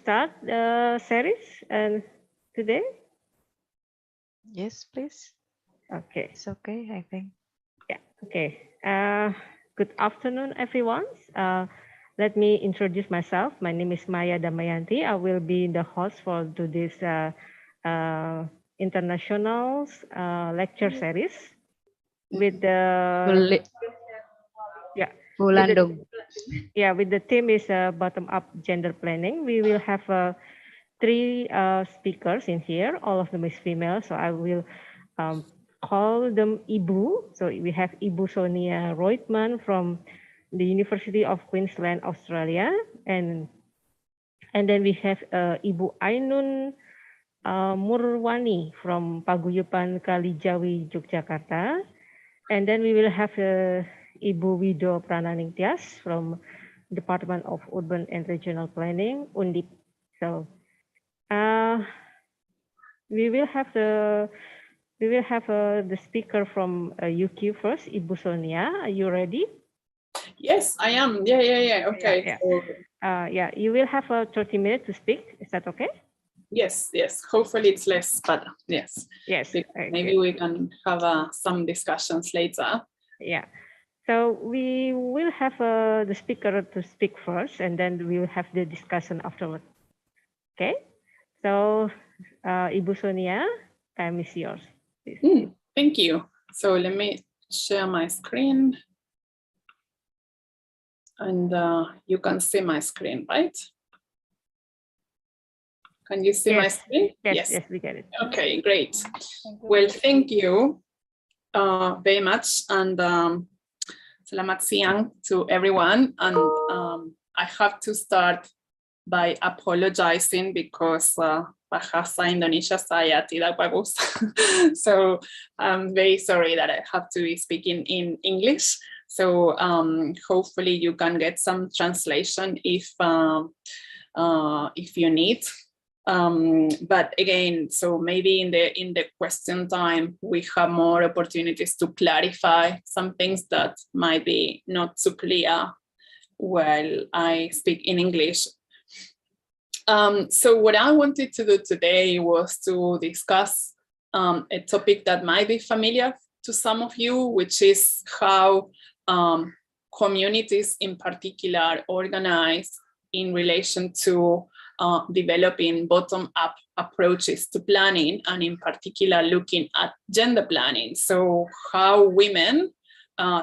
start the series today? Yes, please. Okay. It's okay, I think. Yeah. Okay. Good afternoon, everyone. Let me introduce myself. My name is Maya Damayanti. I will be the host for today's international lecture series with the with the theme is bottom-up gender planning. We will have three speakers in here. All of them is female, so I will call them Ibu. So we have Ibu Sonia Roitman from the University of Queensland, Australia, and then we have Ibu Ainun Murwani from Paguyuban, Kalijawi, Yogyakarta, and then we will have Ibu Wido Prananing Tyas from Department of Urban and Regional Planning, Undip. So we will have the speaker from UQ first, Ibu Sonia. Are you ready? Yes, I am. Yeah. Okay. Yeah. You will have 30 minutes to speak. Is that okay? Yes. Hopefully it's less, but yes. Yes. Maybe we can have some discussions later. Yeah. So we will have the speaker to speak first, and then we will have the discussion afterward. Okay. So Ibu Sonia, time is yours. Thank you. So let me share my screen. And you can see my screen, right? Can you see my screen? Yes, we get it. Okay, great. Well, thank you very much. And selamat siang to everyone. And I have to start by apologizing because bahasa Indonesia saya tidak bagus. So I'm very sorry that I have to be speaking in English. So hopefully you can get some translation if you need. But again, so maybe in the question time, we have more opportunities to clarify some things that might be not so clear while I speak in English. So what I wanted to do today was to discuss a topic that might be familiar to some of you, which is how communities in particular organize in relation to developing bottom-up approaches to planning, and in particular looking at gender planning. So how women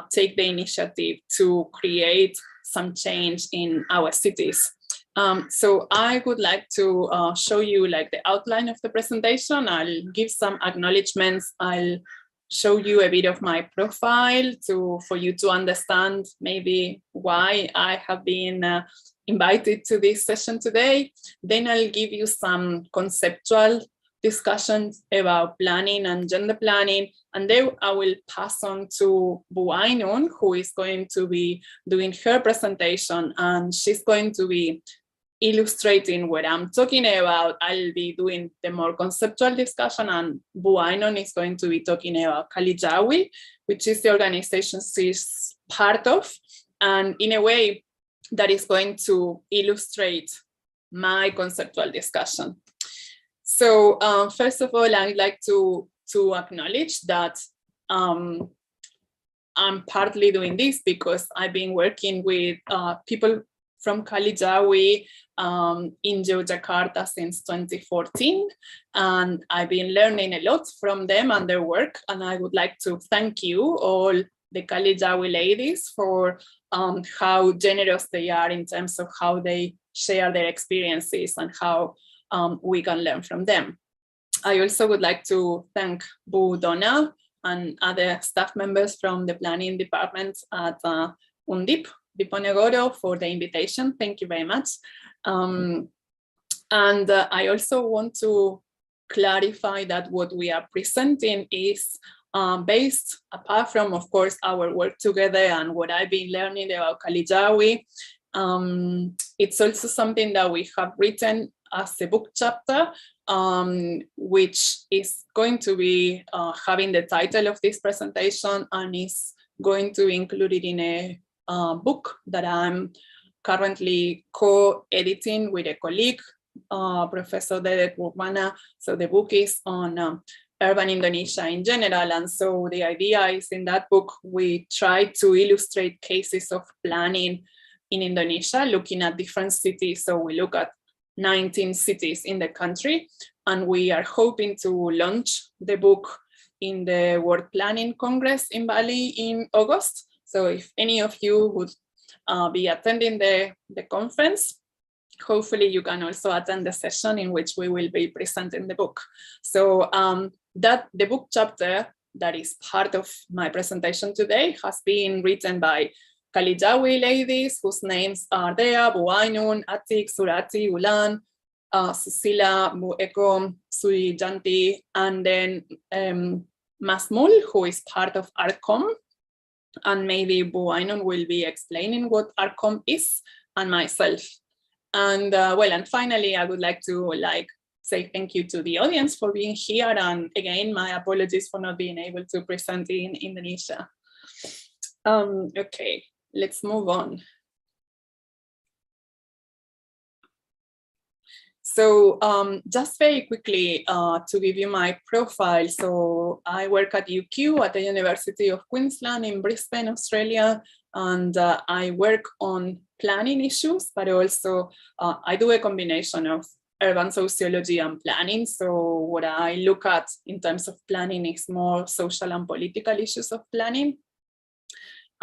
take the initiative to create some change in our cities. So I would like to show you like the outline of the presentation. I'll give some acknowledgements. I'll show you a bit of my profile for you to understand maybe why I have been invited to this session today. Then I'll give you some conceptual discussions about planning and gender planning. And then I will pass on to Ainun, who is going to be doing her presentation, and she's going to be illustrating what I'm talking about. I'll be doing the more conceptual discussion, and Ainun is going to be talking about Kalijawi, which is the organization she's part of, and in a way that is going to illustrate my conceptual discussion. So first of all, I'd like to acknowledge that I'm partly doing this because I've been working with people from Kalijawi in Yogyakarta since 2014, and I've been learning a lot from them and their work, and I would like to thank you all, the Kalijawi ladies, for how generous they are in terms of how they share their experiences and how we can learn from them. I also would like to thank Donna and other staff members from the planning department at Undip, Diponegoro, for the invitation. Thank you very much. And I also want to clarify that what we are presenting is based, apart from, of course, our work together and what I've been learning about Kalijawi, it's also something that we have written as a book chapter, which is going to be having the title of this presentation and is going to be included in a book that I'm currently co-editing with a colleague, Professor Dedek Murwani. So the book is on urban Indonesia in general. And so the idea is in that book, we try to illustrate cases of planning in Indonesia, looking at different cities. So we look at 19 cities in the country, and we are hoping to launch the book in the World Planning Congress in Bali in August. So if any of you would be attending the conference, hopefully you can also attend the session in which we will be presenting the book. So that the book chapter that is part of my presentation today has been written by Kalijawi ladies whose names are there: Bu Ainun, Atik, Surati, Ulan, Susila, Bu Eko, Sui Janti, and then Masmul, who is part of ARCOM. And maybe Bu Ainun will be explaining what ARCOM is, and myself. And well, and finally, I would like to say thank you to the audience for being here. And again, my apologies for not being able to present in Indonesia. Okay, let's move on. So just very quickly to give you my profile. So I work at UQ at the University of Queensland in Brisbane, Australia. And I work on planning issues, but also I do a combination of urban sociology and planning. So what I look at in terms of planning is more social and political issues of planning.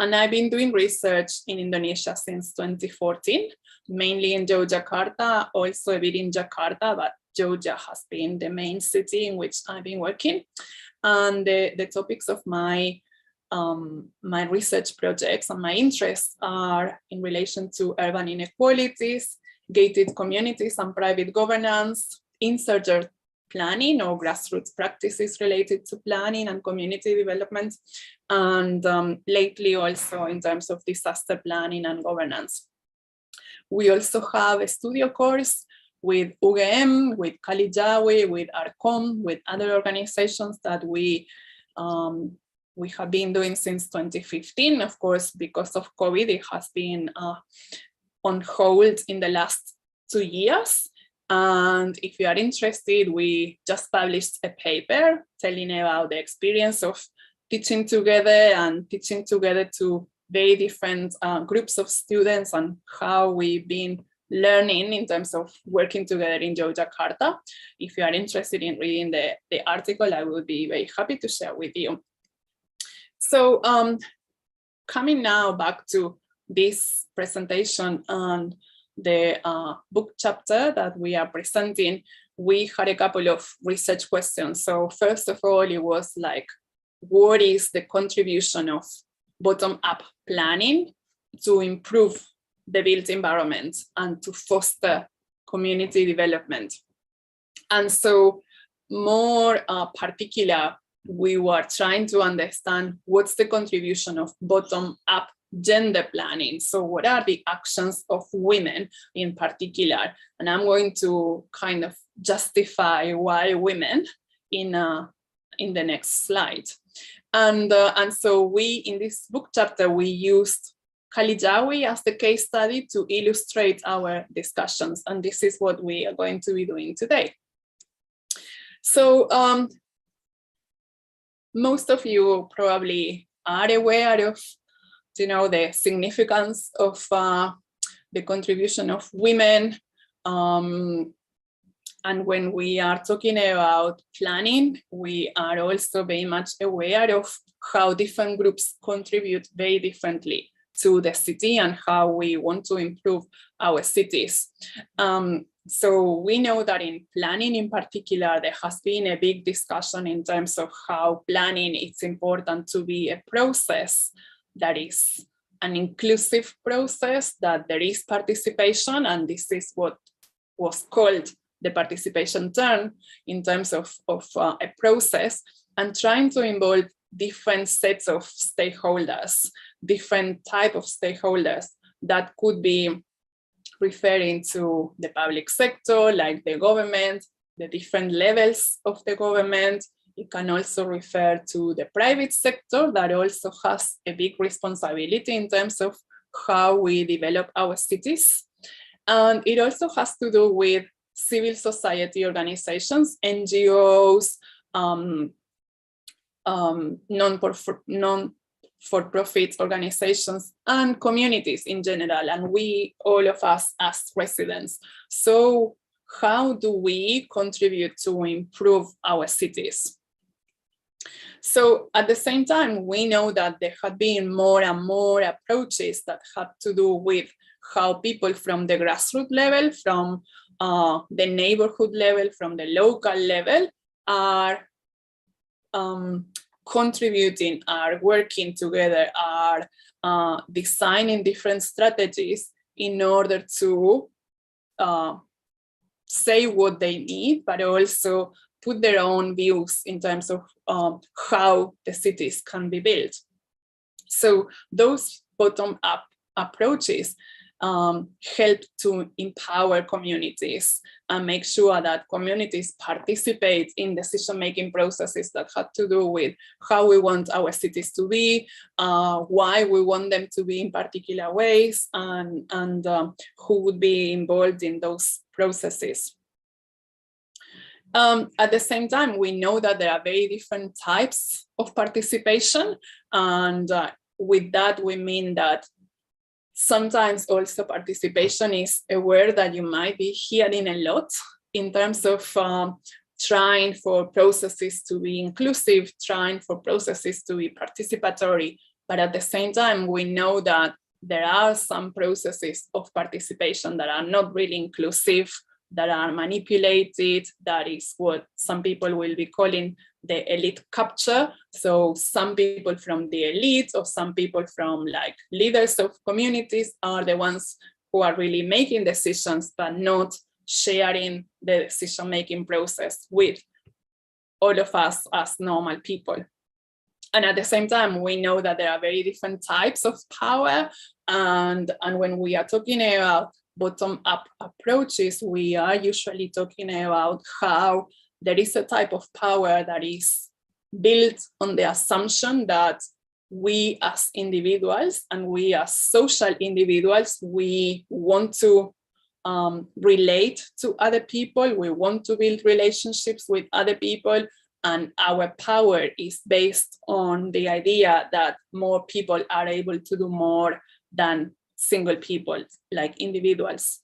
And I've been doing research in Indonesia since 2014, mainly in Yogyakarta, also a bit in Jakarta, but Jogja has been the main city in which I've been working. And the topics of my research projects and my interests are in relation to urban inequalities, gated communities and private governance, insurgent planning or grassroots practices related to planning and community development, and lately also in terms of disaster planning and governance. We also have a studio course with UGM, with Kalijawi, with ARCOM, with other organizations that we have been doing since 2015. Of course, because of COVID, it has been on hold in the last 2 years. And if you are interested, we just published a paper telling about the experience of teaching together to very different groups of students and how we've been learning in terms of working together in Yogyakarta. If you are interested in reading the article, I will be very happy to share with you. So coming now back to this presentation and the book chapter that we are presenting, we had a couple of research questions. So first of all, it was like, what is the contribution of bottom-up planning to improve the built environment and to foster community development? And so more particular, we were trying to understand what's the contribution of bottom-up gender planning. So what are the actions of women in particular? And I'm going to kind of justify why women in the next slide. And so we, in this book chapter, we used Kalijawi as the case study to illustrate our discussions. And this is what we are going to be doing today. So most of you probably are aware of the significance of the contribution of women. And when we are talking about planning, we are also very much aware of how different groups contribute very differently to the city and how we want to improve our cities. So we know that in planning in particular, there has been a big discussion in terms of how planning is important to be a process that is an inclusive process, that there is participation, and this is what was called the participation turn in terms of a process, and trying to involve different sets of stakeholders, different type of stakeholders that could be referring to the public sector, like the government, the different levels of the government. It can also refer to the private sector that also has a big responsibility in terms of how we develop our cities. And it also has to do with civil society organizations, NGOs, non-for-profit organizations, and communities in general, and we, all of us as residents. So how do we contribute to improve our cities? So at the same time, we know that there have been more and more approaches that have to do with how people from the grassroots level, from the neighborhood level, from the local level are contributing, are working together, are designing different strategies in order to say what they need, but also put their own views in terms of how the cities can be built. So those bottom-up approaches help to empower communities and make sure that communities participate in decision-making processes that have to do with how we want our cities to be, why we want them to be in particular ways, and who would be involved in those processes. At the same time, we know that there are very different types of participation, and with that we mean that sometimes also participation is a word that you might be hearing a lot in terms of trying for processes to be inclusive, trying for processes to be participatory, but at the same time we know that there are some processes of participation that are not really inclusive, that are manipulated, that is what some people will be calling the elite capture. So some people from the elite or some people from like leaders of communities are the ones who are really making decisions, but not sharing the decision-making process with all of us as normal people. And at the same time, we know that there are very different types of power. And when we are talking about bottom-up approaches, we are usually talking about how there is a type of power that is built on the assumption that we as individuals and we as social individuals, we want to relate to other people, we want to build relationships with other people, and our power is based on the idea that more people are able to do more than single people, like individuals.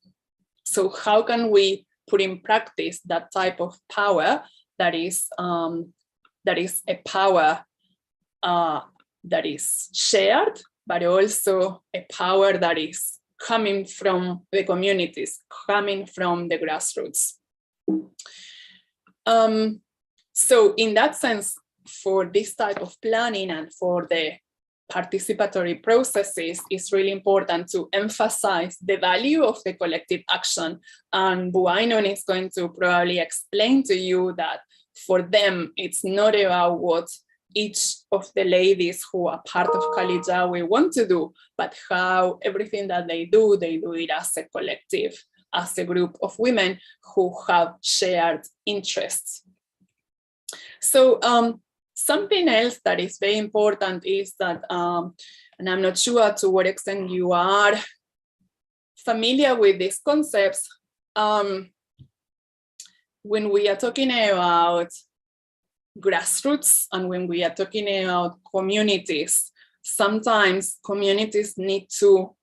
So how can we put in practice that type of power that is a power that is shared, but also a power that is coming from the communities, coming from the grassroots. So in that sense, for this type of planning and for the participatory processes, it's really important to emphasize the value of the collective action. And Ainun is going to probably explain to you that for them, it's not about what each of the ladies who are part of Kalijawi want to do, but how everything that they do it as a collective, as a group of women who have shared interests. So something else that is very important is that, and I'm not sure to what extent you are familiar with these concepts, when we are talking about grassroots and when we are talking about communities, sometimes communities need to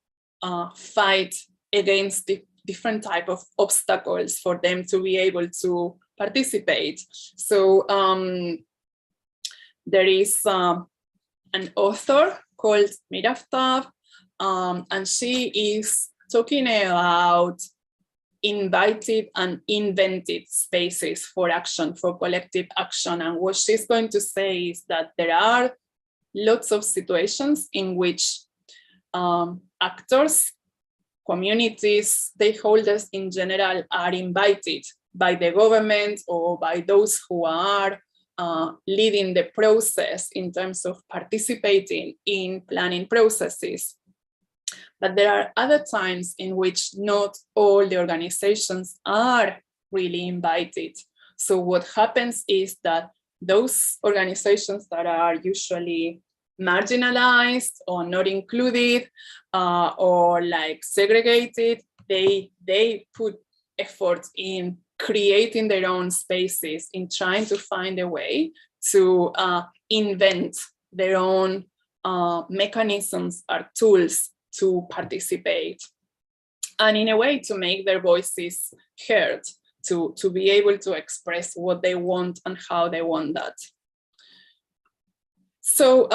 fight against the different type of obstacles for them to be able to participate. So there is an author called Miraftab, and she is talking about invited and invented spaces for action, for collective action. And what she's going to say is that there are lots of situations in which actors, communities, stakeholders in general are invited by the government or by those who are leading the process in terms of participating in planning processes. But there are other times in which not all the organizations are really invited. So what happens is that those organizations that are usually marginalized or not included or like segregated, they put effort in creating their own spaces, in trying to find a way to invent their own mechanisms or tools to participate, and in a way to make their voices heard, to be able to express what they want and how they want that. So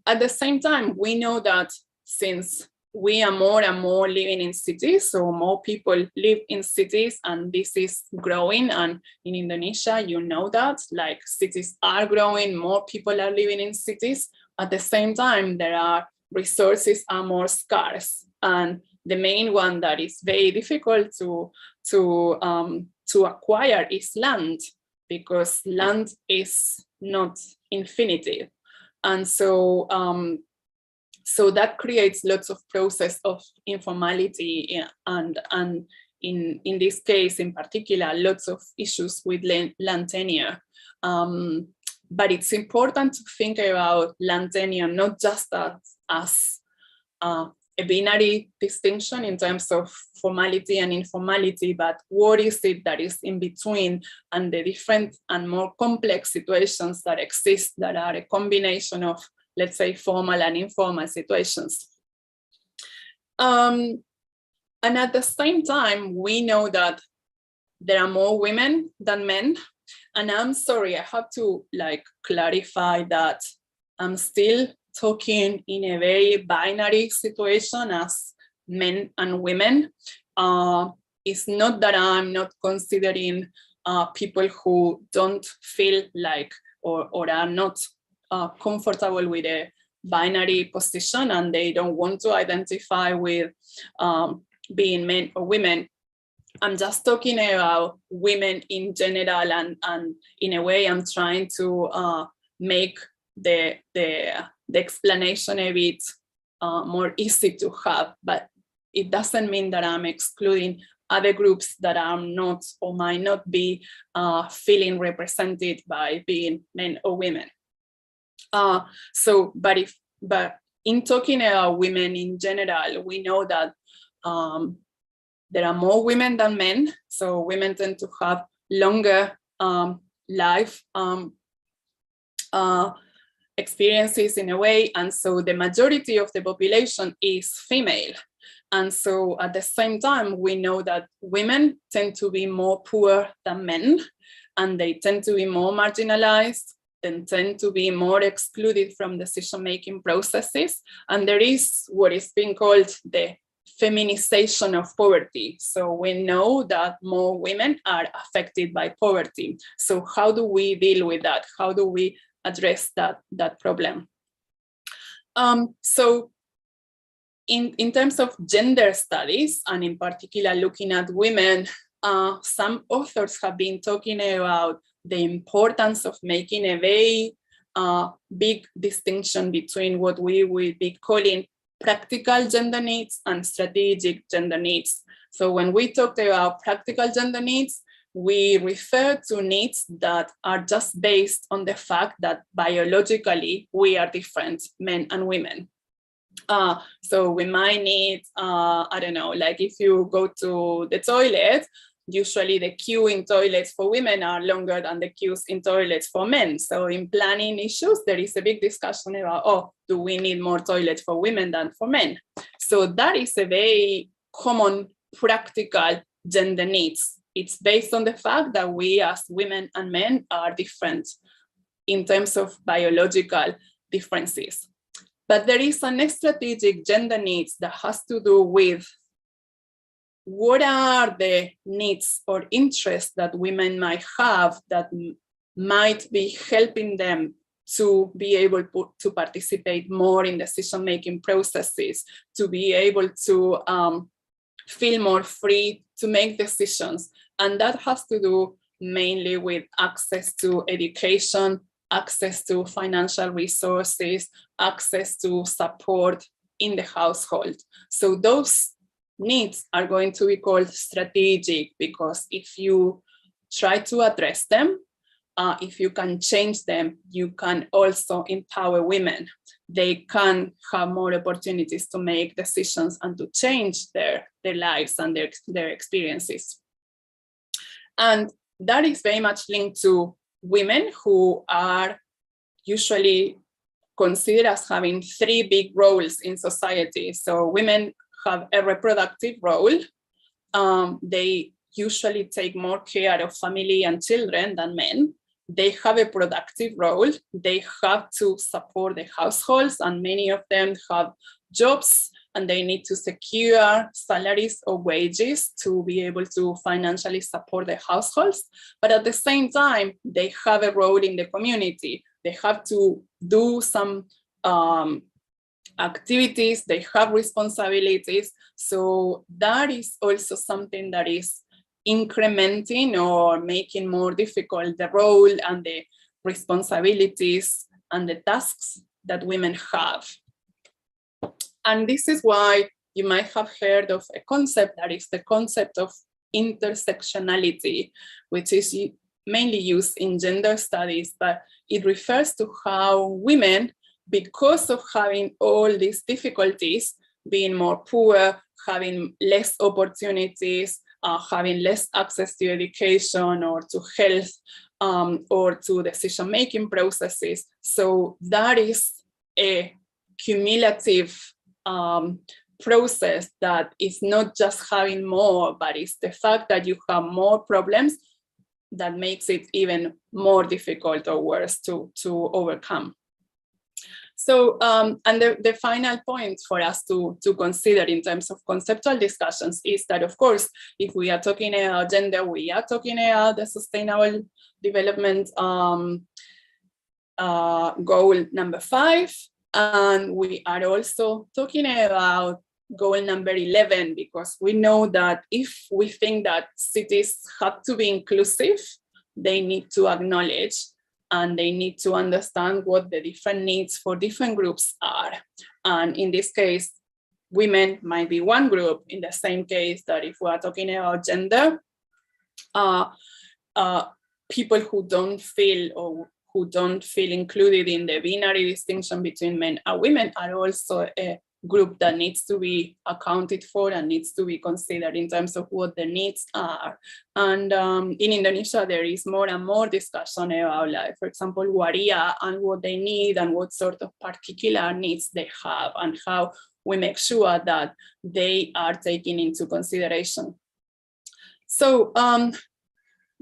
at the same time, we know that since we are more and more living in cities, so more people live in cities, and this is growing. And in Indonesia, you know that, like, cities are growing, more people are living in cities. At the same time, there are resources are more scarce, and the main one that is very difficult to acquire is land, because land is not infinitive. And so, so that creates lots of process of informality, and in this case in particular, lots of issues with land tenure. But it's important to think about land tenure not just as a binary distinction in terms of formality and informality, but what is it that is in between, and the different and more complex situations that exist that are a combination of, let's say, formal and informal situations. And at the same time, we know that there are more women than men. And I'm sorry, I have to clarify that I'm still talking in a very binary situation as men and women. It's not that I'm not considering people who don't feel like or are not comfortable with a binary position, and they don't want to identify with being men or women. I'm just talking about women in general, and in a way I'm trying to make the explanation a bit more easy to have, but it doesn't mean that I'm excluding other groups that are not or might not be feeling represented by being men or women. But in talking about women in general, we know that there are more women than men. So women tend to have longer life experiences in a way. And so the majority of the population is female. And so at the same time, we know that women tend to be more poor than men, and they tend to be more marginalized, and tend to be more excluded from decision-making processes. And there is what is being called the feminization of poverty. So we know that more women are affected by poverty. So how do we deal with that? How do we address that problem? So in terms of gender studies, and in particular looking at women, some authors have been talking about the importance of making a very big distinction between what we will be calling practical gender needs and strategic gender needs. So when we talk about practical gender needs, we refer to needs that are just based on the fact that biologically we are different, men and women. So we might need, I don't know, like if you go to the toilet, usually the queue in toilets for women are longer than the queues in toilets for men. So in planning issues, there is a big discussion about, oh, do we need more toilets for women than for men? So that is a very common practical gender needs. It's based on the fact that we as women and men are different in terms of biological differences. But there is an strategic gender needs that has to do with what are the needs or interests that women might have that might be helping them to be able to participate more in decision-making processes, to be able to feel more free to make decisions. And that has to do mainly with access to education, access to financial resources, access to support in the household. So those needs are going to be called strategic, because if you try to address them, if you can change them, you can also empower women. They can have more opportunities to make decisions and to change their lives and their experiences. And that is very much linked to women who are usually considered as having three big roles in society. So women have a reproductive role. They usually take more care of family and children than men. They have a productive role. They have to support the households, and many of them have jobs, and they need to secure salaries or wages to be able to financially support the households. But at the same time, they have a role in the community. They have to do some activities, they have responsibilities. So that is also something that is incrementing or making more difficult the role and the responsibilities and the tasks that women have. And this is why you might have heard of a concept that is the concept of intersectionality, which is mainly used in gender studies, but it refers to how women, because of having all these difficulties, being more poor, having less opportunities, having less access to education or to health or to decision-making processes. So that is a cumulative process that is not just having more, but it's the fact that you have more problems that makes it even more difficult or worse to overcome. So, and the final point for us to consider in terms of conceptual discussions is that, of course, if we are talking about gender, we are talking about the Sustainable Development Goal number 5, and we are also talking about goal number 11, because we know that if we think that cities have to be inclusive, they need to acknowledge and they need to understand what the different needs for different groups are. And in this case, women might be one group, in the same case that if we are talking about gender, people who don't feel or who don't feel included in the binary distinction between men and women are also a group that needs to be accounted for and needs to be considered in terms of what the needs are. And in Indonesia, there is more and more discussion about, like, for example, waria and what they need and what sort of particular needs they have and how we make sure that they are taken into consideration. So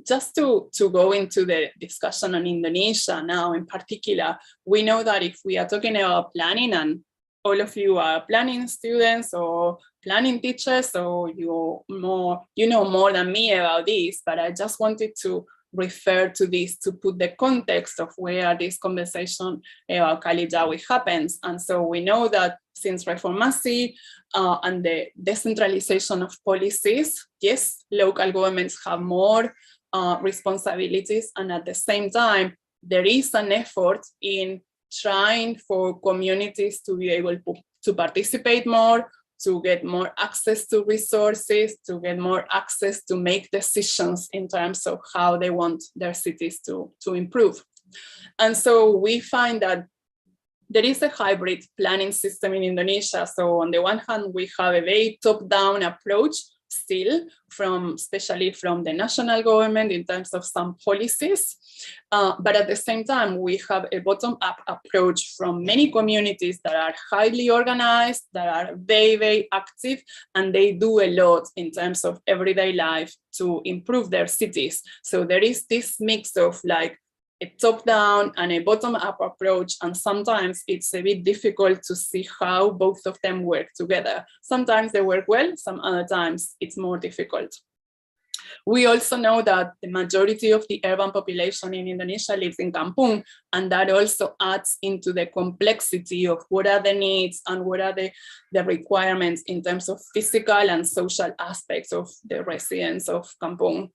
just to go into the discussion on Indonesia now in particular, we know that if we are talking about planning, and all of you are planning students or planning teachers, so you know more than me about this, but I just wanted to refer to this to put the context of where this conversation about Kalijawi happens. And so we know that since reformasi and the decentralization of policies, yes, local governments have more responsibilities, and at the same time, there is an effort in trying for communities to be able to participate more, to get more access to resources, to get more access to make decisions in terms of how they want their cities to improve. And so we find that there is a hybrid planning system in Indonesia. So on the one hand, we have a very top-down approach still, especially from the national government in terms of some policies. But at the same time, we have a bottom-up approach from many communities that are highly organized, that are very, very active, and they do a lot in terms of everyday life to improve their cities. So there is this mix of like a top-down and a bottom-up approach, and sometimes it's a bit difficult to see how both of them work together. Sometimes they work well, some other times it's more difficult. We also know that the majority of the urban population in Indonesia lives in kampung, and that also adds into the complexity of what are the needs and what are the requirements in terms of physical and social aspects of the residents of kampung.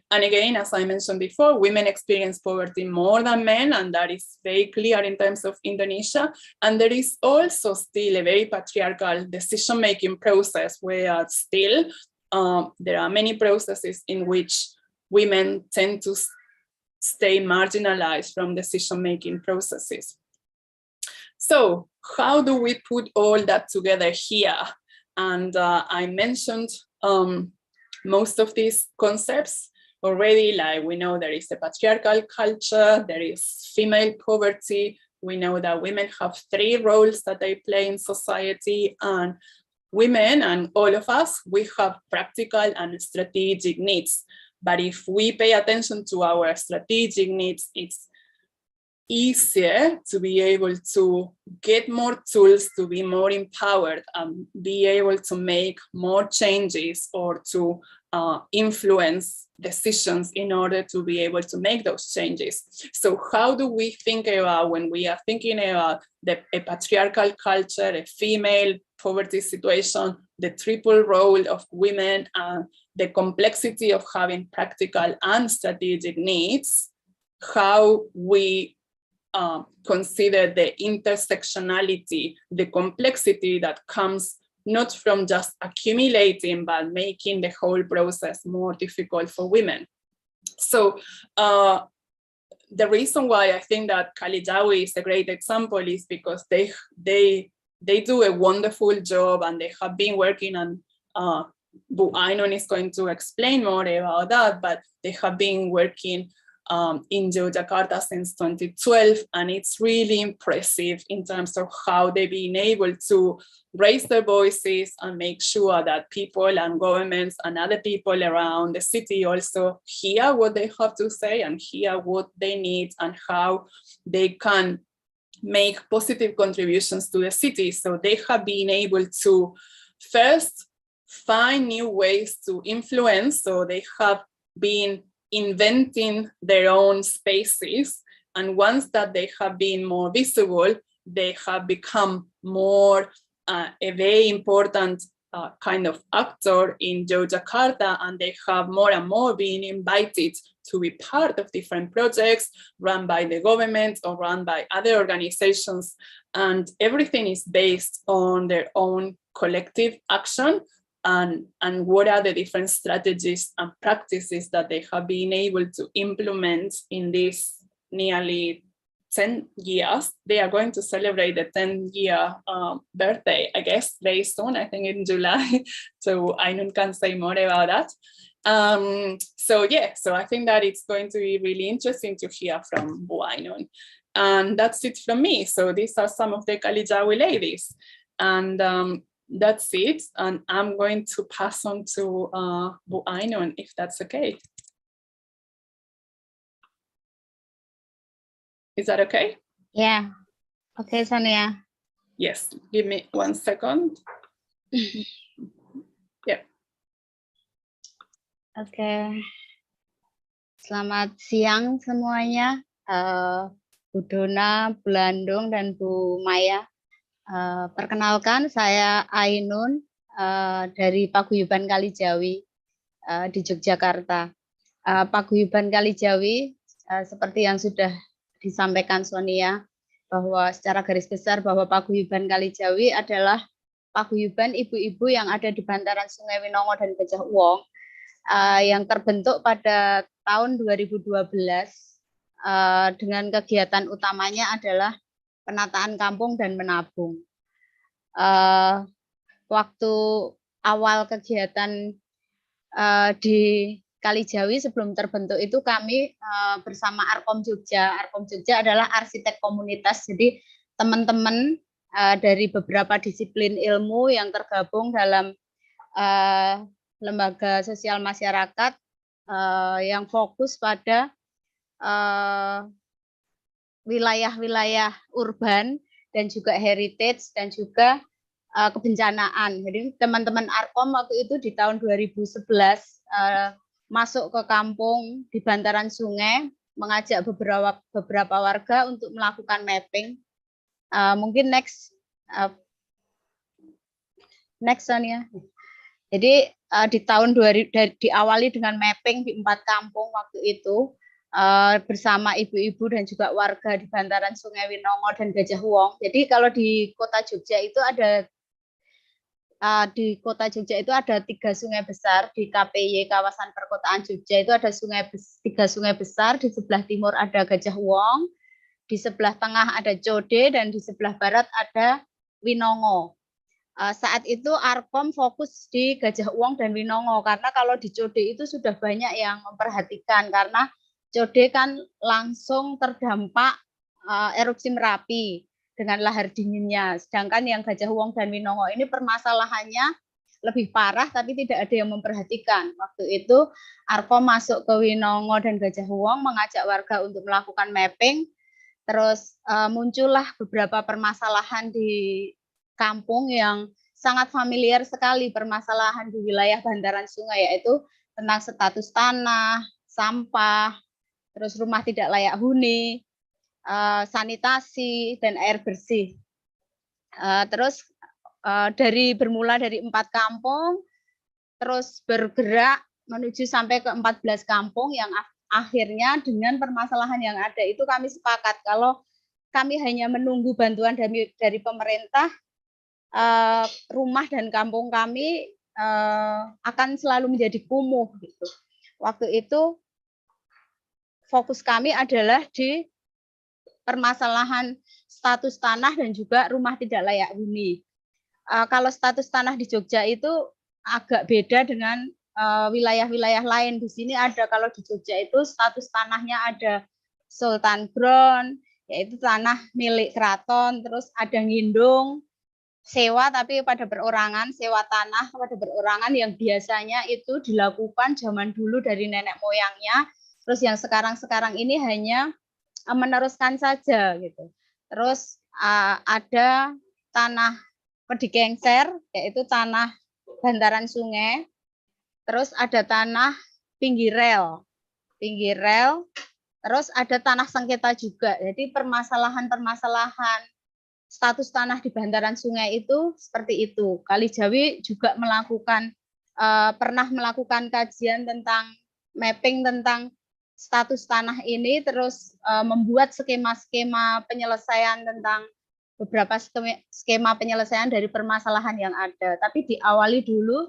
And again, as I mentioned before, women experience poverty more than men, and that is very clear in terms of Indonesia. And there is also still a very patriarchal decision-making process where still there are many processes in which women tend to stay marginalized from decision-making processes. So how do we put all that together here? And I mentioned most of these concepts. already. Like, we know there is a patriarchal culture, there is female poverty. We know that women have 3 roles that they play in society, and women and all of us, we have practical and strategic needs. But if we pay attention to our strategic needs, it's easier to be able to get more tools, to be more empowered, and be able to make more changes or to influence decisions in order to be able to make those changes. So how do we think about, when we are thinking about a patriarchal culture, a female poverty situation, the triple role of women, and the complexity of having practical and strategic needs, how we consider the intersectionality, the complexity that comes not from just accumulating, but making the whole process more difficult for women. So the reason why I think that Kalijawi is a great example is because they do a wonderful job, and they have been working on, Ainun is going to explain more about that, but they have been working in Yogyakarta since 2012, and it's really impressive in terms of how they've been able to raise their voices and make sure that people and governments and other people around the city also hear what they have to say and hear what they need and how they can make positive contributions to the city. So they have been able to first find new ways to influence. So they have been inventing their own spaces, and once that they have been more visible, they have become more a very important kind of actor in Yogyakarta, and they have more and more been invited to be part of different projects run by the government or run by other organizations, and everything is based on their own collective action. And what are the different strategies and practices that they have been able to implement in these nearly 10 years. They are going to celebrate the 10-year birthday, I guess, very soon, I think in July. So Ainun can say more about that. So I think that it's going to be really interesting to hear from Ainun. And that's it from me. So these are some of the Kalijawi ladies. And that's it, and I'm going to pass on to Ainun, if that's okay. Is that okay? Yeah. Okay, Sonia. Yes, give me 1 second. Yeah. Oke. Selamat siang semuanya. Bu Dona, Bu Landung, dan Bu Maya. Perkenalkan, saya Ainun dari Paguyuban Kalijawi di Yogyakarta. Paguyuban Kalijawi, seperti yang sudah disampaikan Sonia, bahwa secara garis besar bahwa Paguyuban Kalijawi adalah paguyuban ibu-ibu yang ada di bantaran Sungai Winongo dan Gajah Wong, yang terbentuk pada tahun 2012 dengan kegiatan utamanya adalah penataan kampung dan menabung. Waktu awal kegiatan di Kalijawi sebelum terbentuk itu kami bersama Arkom Jogja. Arkom Jogja adalah arsitek komunitas, jadi teman-teman dari beberapa disiplin ilmu yang tergabung dalam lembaga sosial masyarakat yang fokus pada wilayah-wilayah urban dan juga heritage dan juga kebencanaan. Jadi teman-teman Arkom waktu itu di tahun 2011 masuk ke kampung di bantaran sungai, mengajak beberapa warga untuk melakukan mapping. Mungkin next Sonia. Jadi di tahun diawali dengan mapping di 4 kampung waktu itu. Bersama ibu-ibu dan juga warga di bantaran Sungai Winongo dan Gajah Wong. Jadi kalau di kota Jogja itu ada 3 sungai besar di KPY kawasan perkotaan Jogja itu ada 3 sungai besar. Di sebelah timur ada Gajah Wong, di sebelah tengah ada Code, dan di sebelah barat ada Winongo. Saat itu Arkom fokus di Gajah Uwong dan Winongo, karena kalau di Code itu sudah banyak yang memperhatikan, karena Code kan langsung terdampak erupsi Merapi dengan lahar dinginnya, sedangkan yang Gajah Uwong dan Winongo ini permasalahannya lebih parah tapi tidak ada yang memperhatikan. Waktu itu Arkom masuk ke Winongo dan Gajah Uwong, mengajak warga untuk melakukan mapping, terus muncullah beberapa permasalahan di kampung yang sangat familiar sekali, permasalahan di wilayah bantaran sungai, yaitu tentang status tanah, sampah, terus rumah tidak layak huni, sanitasi, dan air bersih. Terus bermula dari 4 kampung, terus bergerak menuju sampai ke 14 kampung yang akhirnya dengan permasalahan yang ada itu kami sepakat kalau kami hanya menunggu bantuan dari pemerintah, rumah dan kampung kami akan selalu menjadi kumuh gitu. Waktu itu fokus kami adalah di permasalahan status tanah dan juga rumah tidak layak huni. Kalau status tanah di Jogja itu agak beda dengan wilayah-wilayah lain. Di sini ada, kalau di Jogja itu status tanahnya ada Sultan Ground, yaitu tanah milik keraton, terus ada ngindung, sewa tapi pada perorangan, sewa tanah pada perorangan yang biasanya itu dilakukan zaman dulu dari nenek moyangnya, terus yang sekarang-sekarang ini hanya meneruskan saja gitu. Terus ada tanah Pedikengser, yaitu tanah bantaran sungai, terus ada tanah pinggir rel, terus ada tanah sengketa juga. Jadi permasalahan-permasalahan status tanah di bantaran sungai itu seperti itu. Kalijawi juga pernah melakukan kajian tentang mapping tentang status tanah ini, terus membuat skema-skema penyelesaian tentang beberapa skema penyelesaian dari permasalahan yang ada. Tapi diawali dulu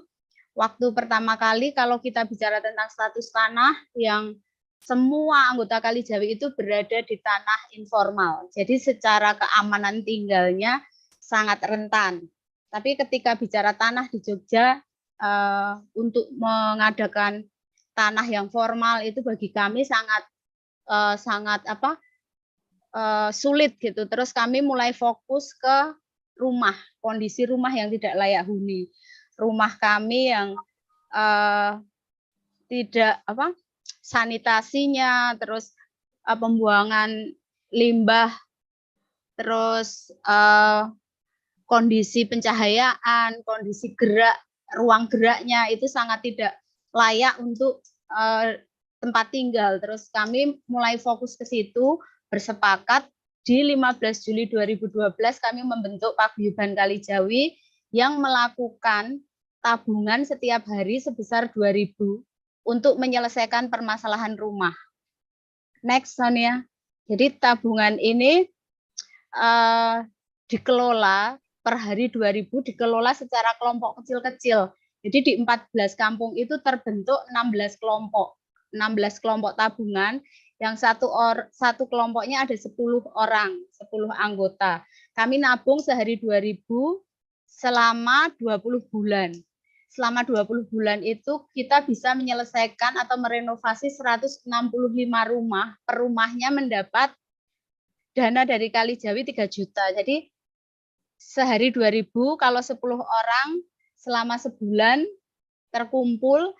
waktu pertama kali kalau kita bicara tentang status tanah yang semua anggota Kalijawi itu berada di tanah informal. Jadi secara keamanan tinggalnya sangat rentan. Tapi ketika bicara tanah di Jogja, untuk mengadakan tanah yang formal itu bagi kami sangat sulit gitu. Terus kami mulai fokus ke rumah, kondisi rumah yang tidak layak huni. Rumah kami yang tidak sanitasinya, terus pembuangan limbah, terus kondisi pencahayaan, kondisi ruang geraknya itu sangat tidak layak untuk tempat tinggal. Terus kami mulai fokus ke situ, bersepakat di 15 Juli 2012 kami membentuk Paguyuban Kalijawi yang melakukan tabungan setiap hari sebesar 2.000 untuk menyelesaikan permasalahan rumah. Next, Sonia. Jadi tabungan ini dikelola per hari 2.000, dikelola secara kelompok kecil-kecil. Jadi di 14 kampung itu terbentuk 16 kelompok tabungan, yang satu kelompoknya ada 10 orang, 10 anggota. Kami nabung sehari 2.000 selama 20 bulan. Selama 20 bulan itu kita bisa menyelesaikan atau merenovasi 165 rumah. Per rumahnya mendapat dana dari Kalijawi 3 juta. Jadi sehari 2.000, kalau 10 orang selama sebulan terkumpul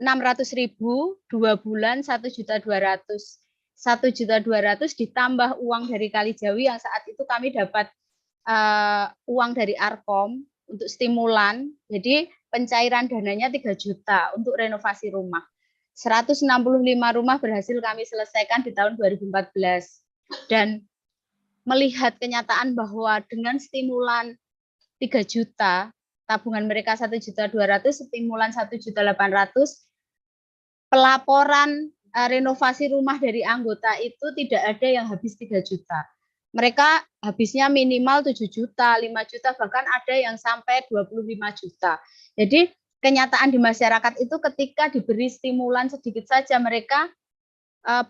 600.000, 2 bulan 1.200.000. 1.200.000 ditambah uang dari Kalijawi yang saat itu kami dapat uang dari Arkom untuk stimulan. Jadi pencairan dananya 3 juta untuk renovasi rumah. 165 rumah berhasil kami selesaikan di tahun 2014. Dan melihat kenyataan bahwa dengan stimulan 3 juta, tabungan mereka 1.200.000, stimulan 1.800.000, pelaporan renovasi rumah dari anggota itu tidak ada yang habis 3 juta. Mereka habisnya minimal 7 juta, 5 juta, bahkan ada yang sampai 25 juta. Jadi kenyataan di masyarakat itu ketika diberi stimulan sedikit saja, mereka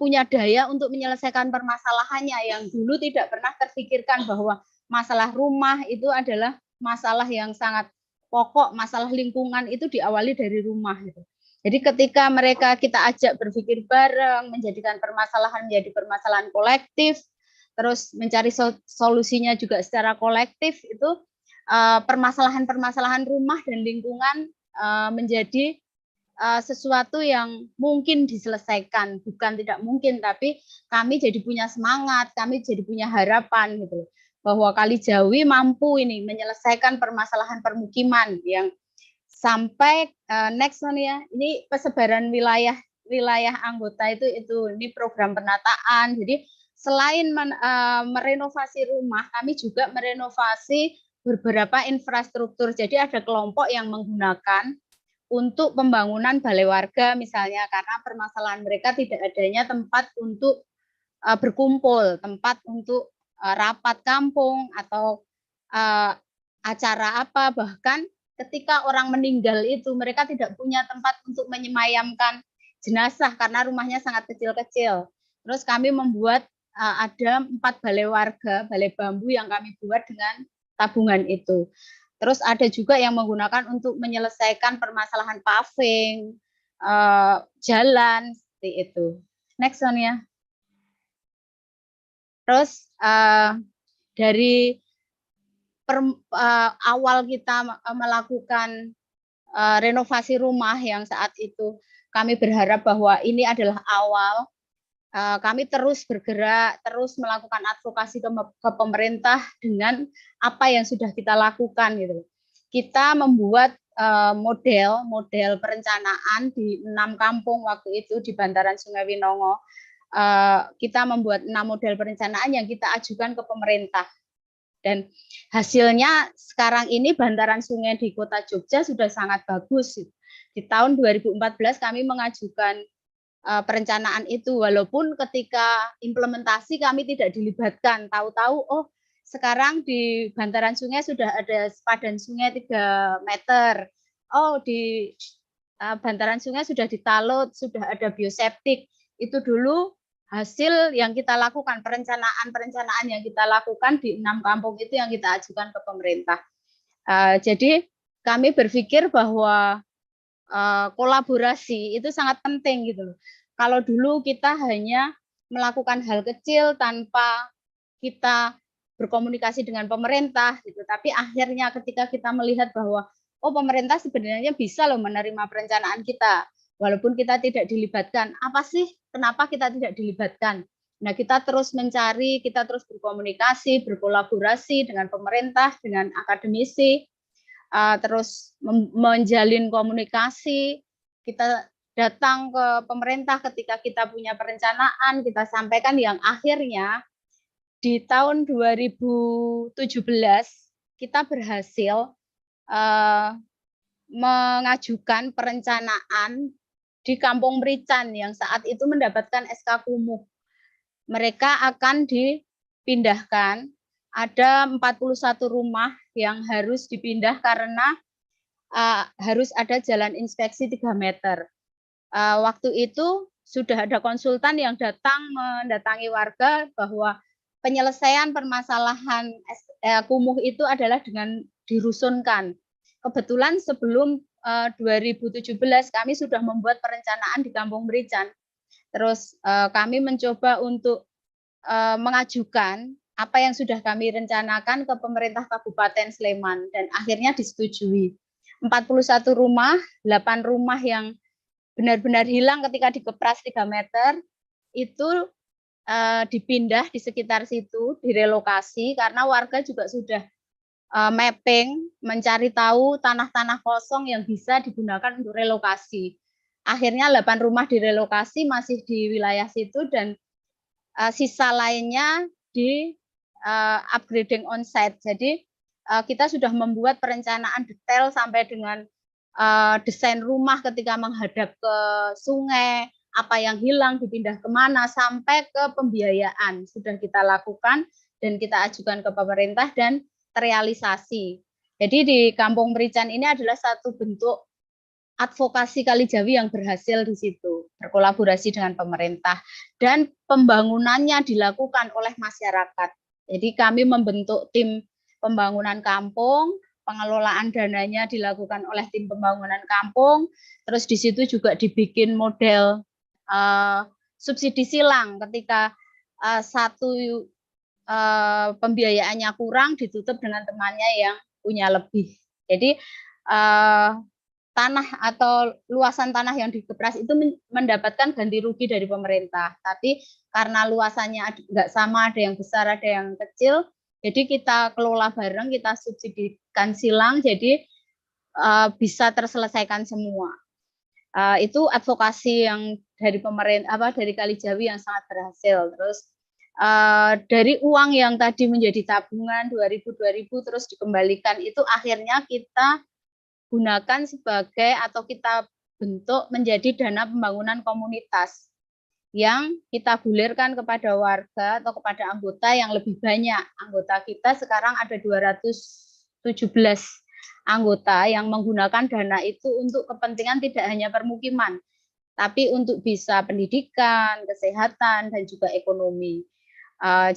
punya daya untuk menyelesaikan permasalahannya yang dulu tidak pernah terpikirkan bahwa masalah rumah itu adalah masalah yang sangat pokok, masalah lingkungan itu diawali dari rumah gitu. Jadi ketika mereka kita ajak berpikir bareng, menjadikan permasalahan menjadi permasalahan kolektif, terus mencari solusinya juga secara kolektif, itu permasalahan-permasalahan rumah dan lingkungan menjadi sesuatu yang mungkin diselesaikan, bukan tidak mungkin, tapi kami jadi punya semangat, kami jadi punya harapan gitu, bahwa Kalijawi mampu ini menyelesaikan permasalahan permukiman yang sampai next Sonia, ini persebaran wilayah anggota itu ini program penataan. Jadi selain merenovasi rumah, kami juga merenovasi beberapa infrastruktur. Jadi ada kelompok yang menggunakan untuk pembangunan balai warga misalnya, karena permasalahan mereka tidak adanya tempat untuk berkumpul, tempat untuk rapat kampung atau acara apa, bahkan ketika orang meninggal itu mereka tidak punya tempat untuk menyemayamkan jenazah karena rumahnya sangat kecil-kecil. Terus kami membuat ada 4 balai warga, balai bambu yang kami buat dengan tabungan itu. Terus ada juga yang menggunakan untuk menyelesaikan permasalahan paving, jalan, seperti itu. Next, Sonia. Terus dari awal kita melakukan renovasi rumah yang saat itu kami berharap bahwa ini adalah awal. Kami terus bergerak, terus melakukan advokasi ke pemerintah dengan apa yang sudah kita lakukan gitu. Kita membuat model perencanaan di 6 kampung waktu itu di bantaran Sungai Winongo. Kita membuat 6 model perencanaan yang kita ajukan ke pemerintah. Dan hasilnya sekarang ini bantaran sungai di Kota Jogja sudah sangat bagus. Di tahun 2014 kami mengajukan perencanaan itu, walaupun ketika implementasi kami tidak dilibatkan. Tahu-tahu oh sekarang di bantaran sungai sudah ada sepadan sungai 3 meter. Oh di bantaran sungai sudah ditalut, sudah ada bioseptik. Itu dulu hasil yang kita lakukan, perencanaan yang kita lakukan di 6 kampung itu yang kita ajukan ke pemerintah. Jadi kami berpikir bahwa kolaborasi itu sangat penting gitu loh. Kalau dulu kita hanya melakukan hal kecil tanpa kita berkomunikasi dengan pemerintah gitu, tapi akhirnya ketika kita melihat bahwa oh pemerintah sebenarnya bisa loh menerima perencanaan kita walaupun kita tidak dilibatkan. Apa sih kenapa kita tidak dilibatkan? Nah, kita terus mencari, kita terus berkomunikasi, berkolaborasi dengan pemerintah, dengan akademisi, terus menjalin komunikasi. Kita datang ke pemerintah ketika kita punya perencanaan, kita sampaikan, yang akhirnya di tahun 2017 kita berhasil mengajukan perencanaan di Kampung Merican yang saat itu mendapatkan SK kumuh. Mereka akan dipindahkan, ada 41 rumah yang harus dipindah karena harus ada jalan inspeksi 3 meter. Waktu itu sudah ada konsultan yang datang mendatangi warga bahwa penyelesaian permasalahan kumuh itu adalah dengan dirusunkan. Kebetulan sebelum 2017 kami sudah membuat perencanaan di Kampung Merican. Terus kami mencoba untuk mengajukan apa yang sudah kami rencanakan ke pemerintah Kabupaten Sleman dan akhirnya disetujui. 41 rumah, 8 rumah yang benar-benar hilang ketika dikepras 3 meter itu dipindah di sekitar situ, direlokasi karena warga juga sudah mapping, mencari tahu tanah-tanah kosong yang bisa digunakan untuk relokasi. Akhirnya 8 rumah direlokasi masih di wilayah situ dan sisa lainnya di upgrading on-site. Jadi kita sudah membuat perencanaan detail sampai dengan desain rumah ketika menghadap ke sungai, apa yang hilang dipindah kemana, sampai ke pembiayaan sudah kita lakukan dan kita ajukan ke pemerintah dan terrealisasi. Jadi di Kampung Merican ini adalah satu bentuk advokasi Kalijawi yang berhasil di situ, berkolaborasi dengan pemerintah dan pembangunannya dilakukan oleh masyarakat. Jadi kami membentuk tim pembangunan kampung, pengelolaan dananya dilakukan oleh tim pembangunan kampung. Terus di situ juga dibikin model subsidi silang ketika satu pembiayaannya kurang ditutup dengan temannya yang punya lebih. Jadi tanah atau luasan tanah yang dikepras itu mendapatkan ganti rugi dari pemerintah. Tapi karena luasannya nggak sama, ada yang besar, ada yang kecil, jadi kita kelola bareng, kita subsidikan silang, jadi bisa terselesaikan semua. Itu advokasi yang dari pemerintah, dari Kalijawi yang sangat berhasil. Terus dari uang yang tadi menjadi tabungan 2.000 terus dikembalikan itu akhirnya kita gunakan sebagai atau kita bentuk menjadi dana pembangunan komunitas yang kita gulirkan kepada warga atau kepada anggota yang lebih banyak. Anggota kita sekarang ada 217 anggota yang menggunakan dana itu untuk kepentingan tidak hanya permukiman, tapi untuk bisa pendidikan, kesehatan, dan juga ekonomi.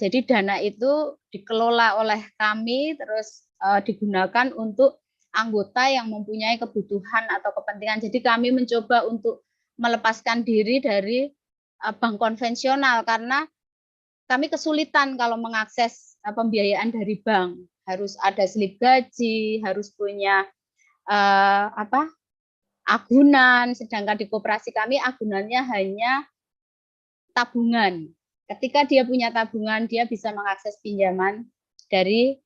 Jadi dana itu dikelola oleh kami, terus digunakan untuk anggota yang mempunyai kebutuhan atau kepentingan. Jadi kami mencoba untuk melepaskan diri dari bank konvensional karena kami kesulitan kalau mengakses pembiayaan dari bank. Harus ada slip gaji, harus punya agunan, sedangkan di koperasi kami agunannya hanya tabungan. Ketika dia punya tabungan, dia bisa mengakses pinjaman dari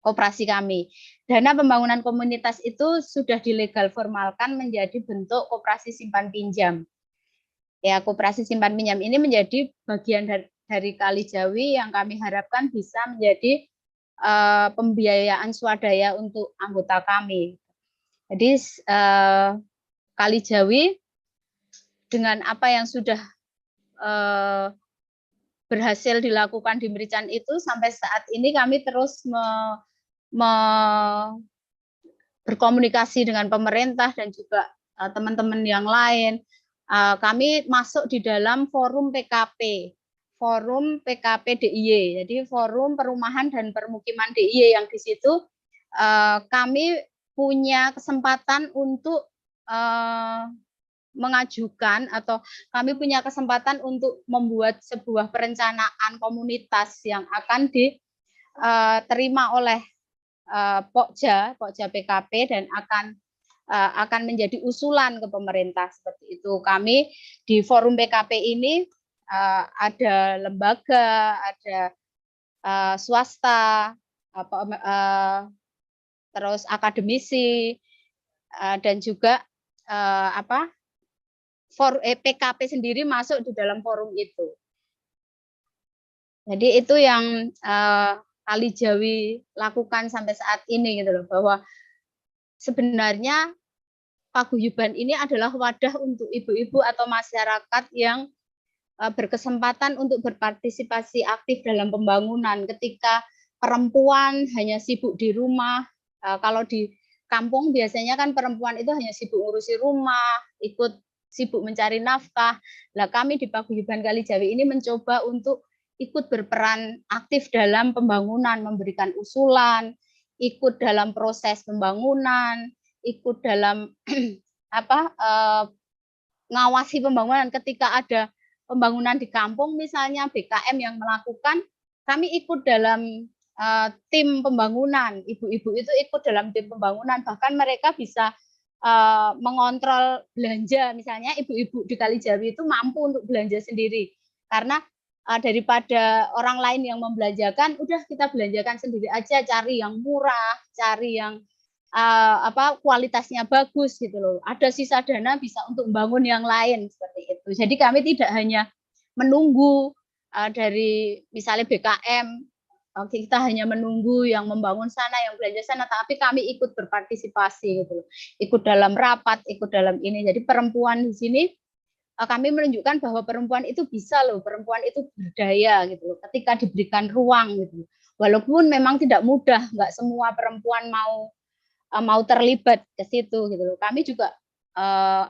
koperasi kami. Dana pembangunan komunitas itu sudah dilegal formalkan menjadi bentuk koperasi simpan pinjam. Ya, koperasi simpan pinjam ini menjadi bagian dari Kalijawi yang kami harapkan bisa menjadi pembiayaan swadaya untuk anggota kami. Jadi Kalijawi dengan apa yang sudah berhasil dilakukan di Merican itu sampai saat ini kami terus berkomunikasi dengan pemerintah dan juga teman-teman yang lain. Kami masuk di dalam forum PKP, forum PKP DIY, jadi forum perumahan dan permukiman DIY yang di situ kami punya kesempatan untuk mengajukan atau kami punya kesempatan untuk membuat sebuah perencanaan komunitas yang akan diterima oleh Pokja PKP dan akan menjadi usulan ke pemerintah seperti itu. Kami di forum PKP ini ada lembaga, ada swasta, terus akademisi dan juga PKP sendiri masuk di dalam forum itu. Jadi itu yang Kalijawi lakukan sampai saat ini gitu loh, bahwa sebenarnya Paguyuban ini adalah wadah untuk ibu-ibu atau masyarakat yang berkesempatan untuk berpartisipasi aktif dalam pembangunan. Ketika perempuan hanya sibuk di rumah, kalau di kampung biasanya kan perempuan itu hanya sibuk ngurusi rumah, ikut sibuk mencari nafkah. Nah, kami di Paguyuban Kalijawi ini mencoba untuk ikut berperan aktif dalam pembangunan, memberikan usulan, ikut dalam proses pembangunan, ikut dalam ngawasi pembangunan. Ketika ada pembangunan di kampung, misalnya BKM yang melakukan, kami ikut dalam tim pembangunan. Ibu-ibu itu ikut dalam tim pembangunan, bahkan mereka bisa mengontrol belanja. Misalnya ibu-ibu di Kalijawi itu mampu untuk belanja sendiri, karena daripada orang lain yang membelanjakan, udah kita belanjakan sendiri aja, cari yang murah, cari yang kualitasnya bagus gitu loh. Ada sisa dana bisa untuk membangun yang lain seperti itu. Jadi kami tidak hanya menunggu dari misalnya BKM, kita hanya menunggu yang membangun sana, yang belanja sana, tapi kami ikut berpartisipasi gitu loh. Ikut dalam rapat, ikut dalam ini. Jadi perempuan di sini kami menunjukkan bahwa perempuan itu bisa loh, perempuan itu berdaya gitu loh, ketika diberikan ruang gitu. Walaupun memang tidak mudah, nggak semua perempuan mau terlibat ke situ gitu loh. Kami juga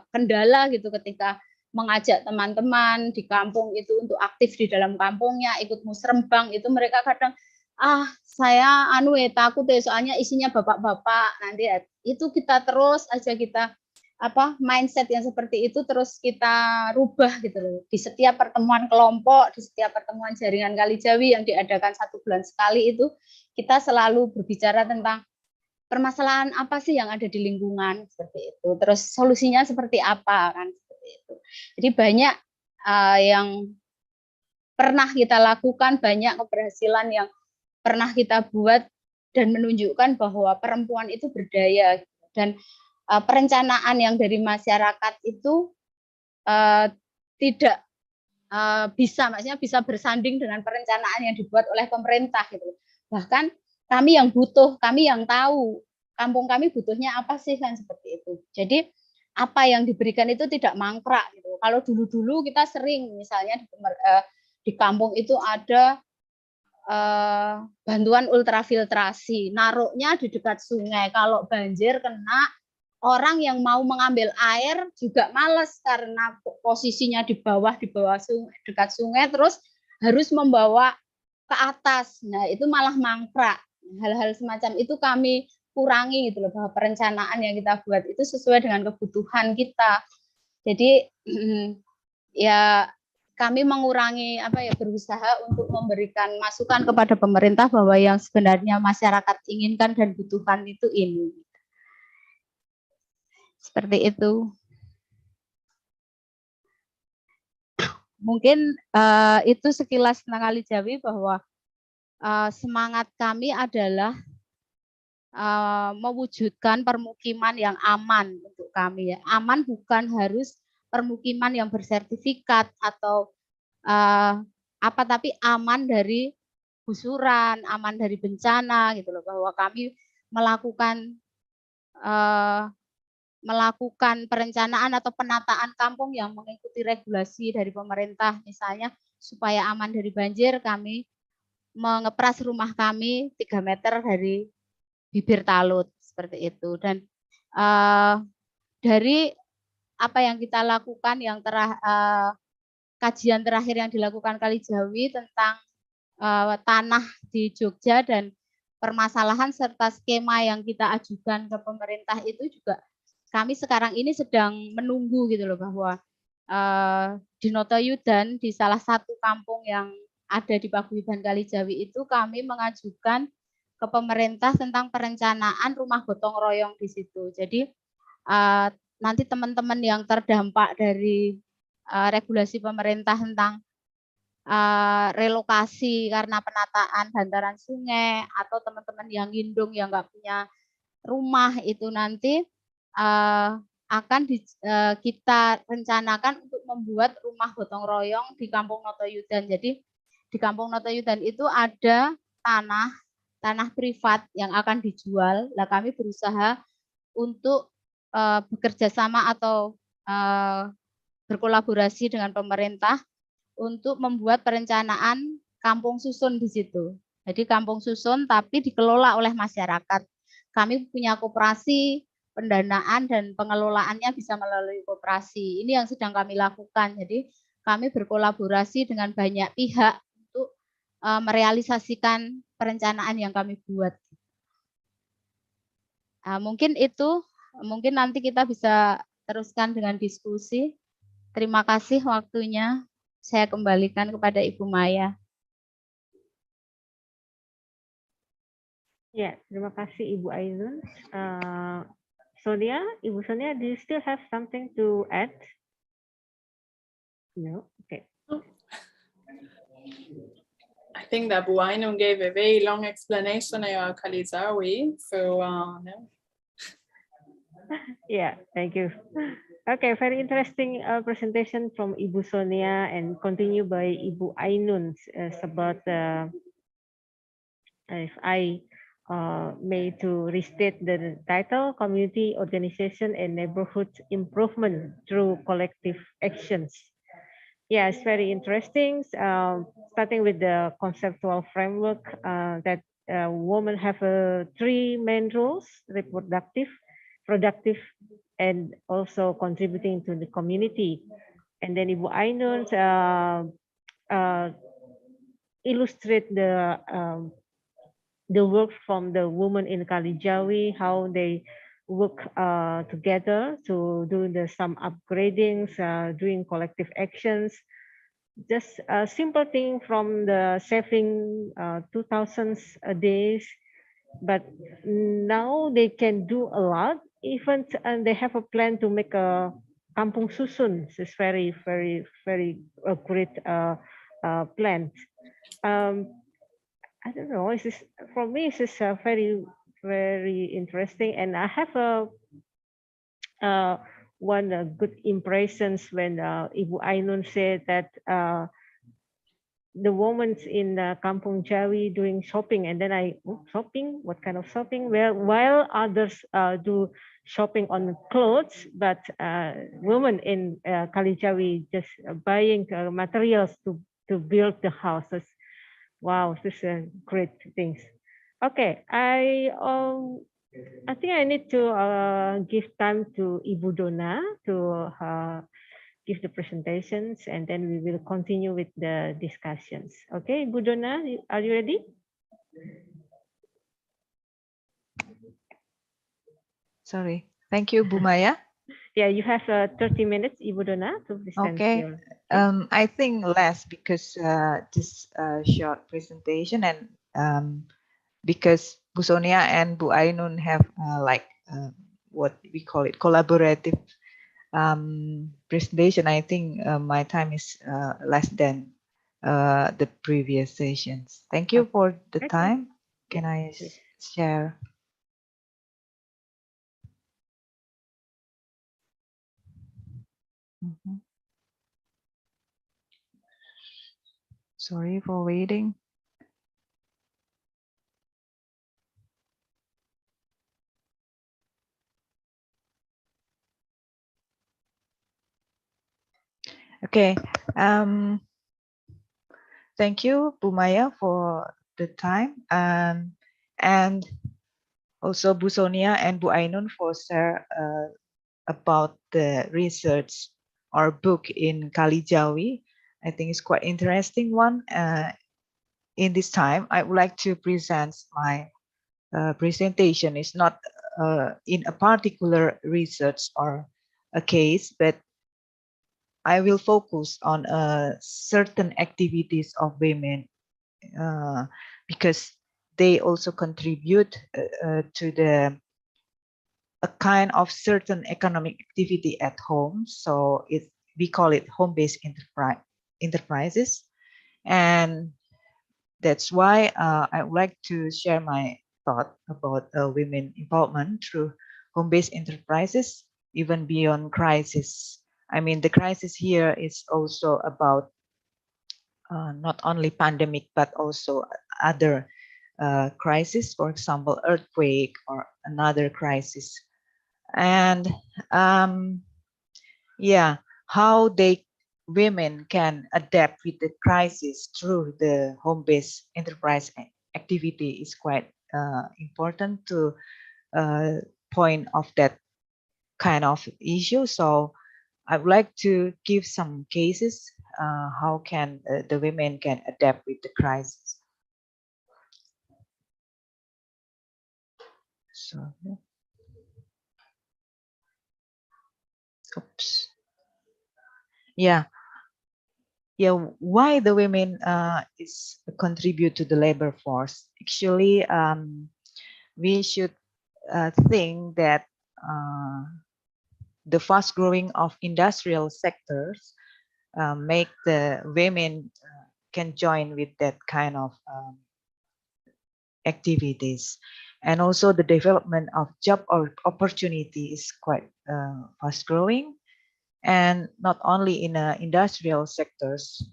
kendala gitu ketika mengajak teman-teman di kampung itu untuk aktif di dalam kampungnya, ikut musrembang itu mereka kadang saya takut ya soalnya isinya bapak-bapak nanti ya. Itu kita terus aja kita mindset yang seperti itu terus kita rubah gitu loh. Di setiap pertemuan kelompok, di setiap pertemuan jaringan Kalijawi yang diadakan 1 bulan sekali itu kita selalu berbicara tentang permasalahan apa sih yang ada di lingkungan seperti itu. Terus solusinya seperti apa kan seperti itu. Jadi banyak yang pernah kita lakukan, banyak keberhasilan yang pernah kita buat dan menunjukkan bahwa perempuan itu berdaya dan perencanaan yang dari masyarakat itu tidak maksudnya bisa bersanding dengan perencanaan yang dibuat oleh pemerintah gitu. Bahkan kami yang tahu kampung kami butuhnya apa sih kan seperti itu. Jadi apa yang diberikan itu tidak mangkrak gitu. Kalau dulu-dulu kita sering misalnya di kampung itu ada bantuan ultrafiltrasi, naruhnya di dekat sungai. Kalau banjir kena, orang yang mau mengambil air juga males karena posisinya di bawah sungai, dekat sungai, terus harus membawa ke atas. Nah, itu malah mangkrak. Hal-hal semacam itu kami kurangi gitu loh, bahwa perencanaan yang kita buat itu sesuai dengan kebutuhan kita. Jadi ya kami mengurangi berusaha untuk memberikan masukan kepada pemerintah bahwa yang sebenarnya masyarakat inginkan dan butuhkan itu ini. Seperti itu. Mungkin itu sekilas tentang Kalijawi bahwa semangat kami adalah mewujudkan permukiman yang aman untuk kami ya. Aman bukan harus permukiman yang bersertifikat atau tapi aman dari gusuran, aman dari bencana gitu loh, bahwa kami melakukan perencanaan atau penataan kampung yang mengikuti regulasi dari pemerintah, misalnya supaya aman dari banjir kami mengepras rumah kami 3 meter dari bibir talut seperti itu. Dan dari apa yang kita lakukan yang kajian terakhir yang dilakukan Kalijawi tentang tanah di Jogja dan permasalahan serta skema yang kita ajukan ke pemerintah itu juga kami sekarang ini sedang menunggu gitu loh, bahwa di Notoyudan di salah satu kampung yang ada di Paguyuban Kalijawi itu kami mengajukan ke pemerintah tentang perencanaan rumah gotong royong di situ. Jadi nanti teman-teman yang terdampak dari regulasi pemerintah tentang relokasi karena penataan bantaran sungai atau teman-teman yang lindung yang nggak punya rumah itu nanti akan kita rencanakan untuk membuat rumah gotong royong di Kampung Notoyudan. Jadi di Kampung Notoyudan itu ada tanah privat yang akan dijual. Nah, kami berusaha untuk bekerja sama atau berkolaborasi dengan pemerintah untuk membuat perencanaan kampung susun di situ. Jadi kampung susun tapi dikelola oleh masyarakat. Kami punya koperasi, pendanaan dan pengelolaannya bisa melalui koperasi. Ini yang sedang kami lakukan. Jadi kami berkolaborasi dengan banyak pihak untuk merealisasikan perencanaan yang kami buat. Mungkin itu, mungkin nanti kita bisa teruskan dengan diskusi. Terima kasih waktunya. Saya kembalikan kepada Ibu Maya. Ya, terima kasih Ibu Ainun. Sonia, Ibu Sonia, do you still have something to add? No, okay. I think that Bu Ainun gave a very long explanation about Kalijawi, so no. Yeah, thank you. Okay, very interesting presentation from Ibu Sonia and continue by Ibu Ainun about if I may to restate the title, Community Organization and Neighborhood Improvement through Collective Actions. Yeah, it's very interesting. Starting with the conceptual framework that women have 3 main roles: reproductive, productive, and also contributing to the community. And then Ibu Ainun illustrate the the work from the women in Kalijawi, how they work together to do some upgradings, doing collective actions. Just a simple thing from the saving 2,000 a day, but now they can do a lot. Even and they have a plan to make a kampung susun. It's very, very, very a great plan. I don't know. It's just, for me, it's just very, very interesting. And I have a one good impressions when Ibu Ainun said that the women in Kampung Jawi doing shopping, and then shopping. What kind of shopping? Well, while others do shopping on clothes, but women in Kalijawi just buying materials to build the houses. Wow, this is great things. Okay, I think I need to give time to Ibu Dona to give the presentations, and then we will continue with the discussions. Okay, Ibu Dona, are you ready? Sorry. Thank you, Bu Maya. Yeah, you have 30 minutes, Ibu Dona, to present Okay. your. I think less because this short presentation and because Bu Sonia and Bu Ainun have what we call it collaborative presentation. I think my time is less than the previous sessions. Thank you for the time. Can I share? Sorry for waiting. Okay. Thank you, Bu Maya, for the time, and also Bu Sonia and Bu Ainun for share about the research or book in Kalijawi. I think it's quite interesting one. In this time, I would like to present my presentation. It's not in a particular research or a case, but I will focus on certain activities of women because they also contribute to a kind of certain economic activity at home. So we call it home-based enterprises. And that's why I would like to share my thought about women empowerment through home-based enterprises, even beyond crisis. I mean, the crisis here is also about not only pandemic, but also other crisis, for example, earthquake or another crisis. And yeah, how women can adapt with the crisis through the home-based enterprise activity is quite important to point of that kind of issue. So I would like to give some cases how can the women can adapt with the crisis. So, oops. Yeah. Why the women is contribute to the labor force? Actually, we should think that the fast growing of industrial sectors make the women can join with that kind of activities, and also the development of job or opportunity is quite fast growing, and not only in industrial sectors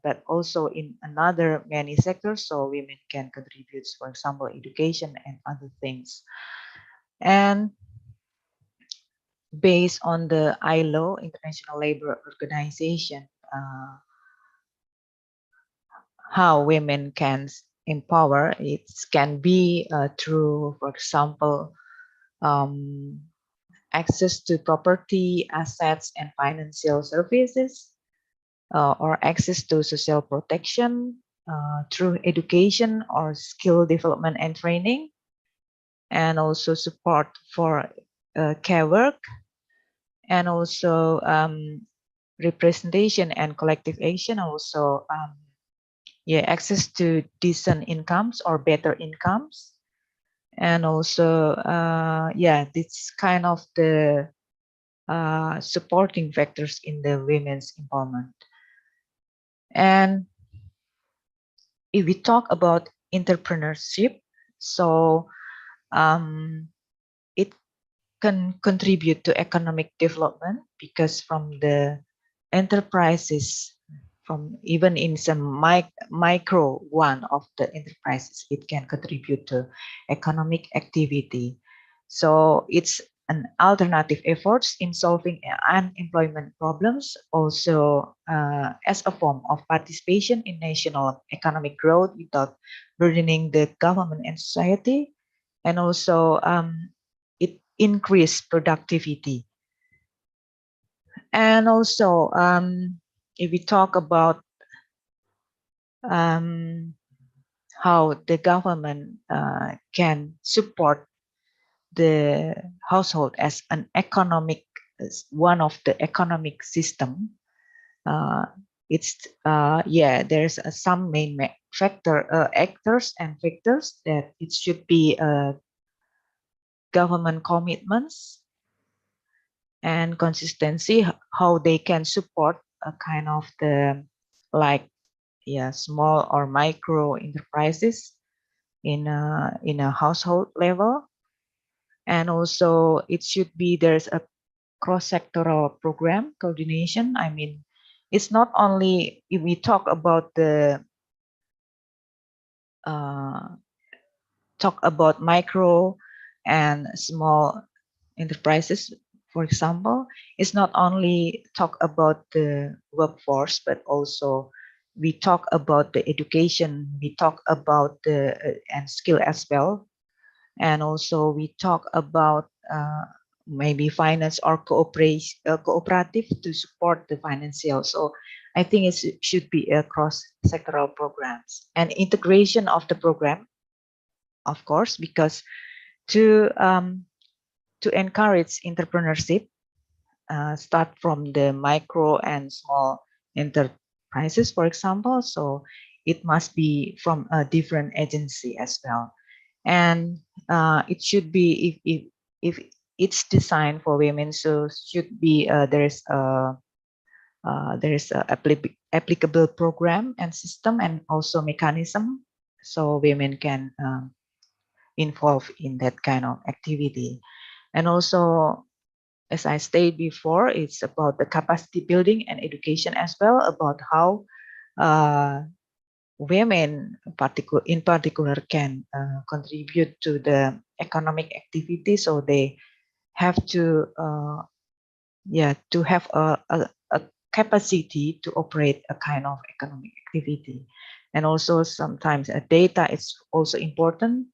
but also in another many sectors, so women can contribute, for example, education and other things. And based on the ILO, International Labour Organization, how women can empower, it can be through, for example, access to property, assets, and financial services, or access to social protection, through education or skill development and training, and also support for care work, and also representation and collective action, also access to decent incomes or better incomes, and also this kind of the supporting factors in the women's empowerment. And if we talk about entrepreneurship, so it can contribute to economic development, because from the enterprises, from even in some micro one of the enterprises, it can contribute to economic activity. So it's an alternative efforts in solving unemployment problems, also as a form of participation in national economic growth without burdening the government and society, and also it increase productivity. And also if we talk about how the government can support the household as an economic, as one of the economic system, it's there's some main actors and factors that it should be government commitments and consistency, how they can support a kind of the small or micro enterprises in a household level. And also it should be, there's a cross-sectoral program coordination. I mean, it's not only if we talk about the micro and small enterprises, for example, it's not only talk about the workforce, but also we talk about the education, we talk about the and skill as well, and also we talk about maybe finance or cooperative to support the financial. So I think it should be a cross-sectoral programs and integration of the program, of course, because to encourage entrepreneurship, start from the micro and small enterprises, for example. So it must be from a different agency as well, and it should be, if it's designed for women, so should be there is a applicable program and system and also mechanism, so women can involve in that kind of activity. And also, as I stated before, it's about the capacity building and education as well, about how women in particular can contribute to the economic activity. So they have to have a capacity to operate a kind of economic activity. And also sometimes data is also important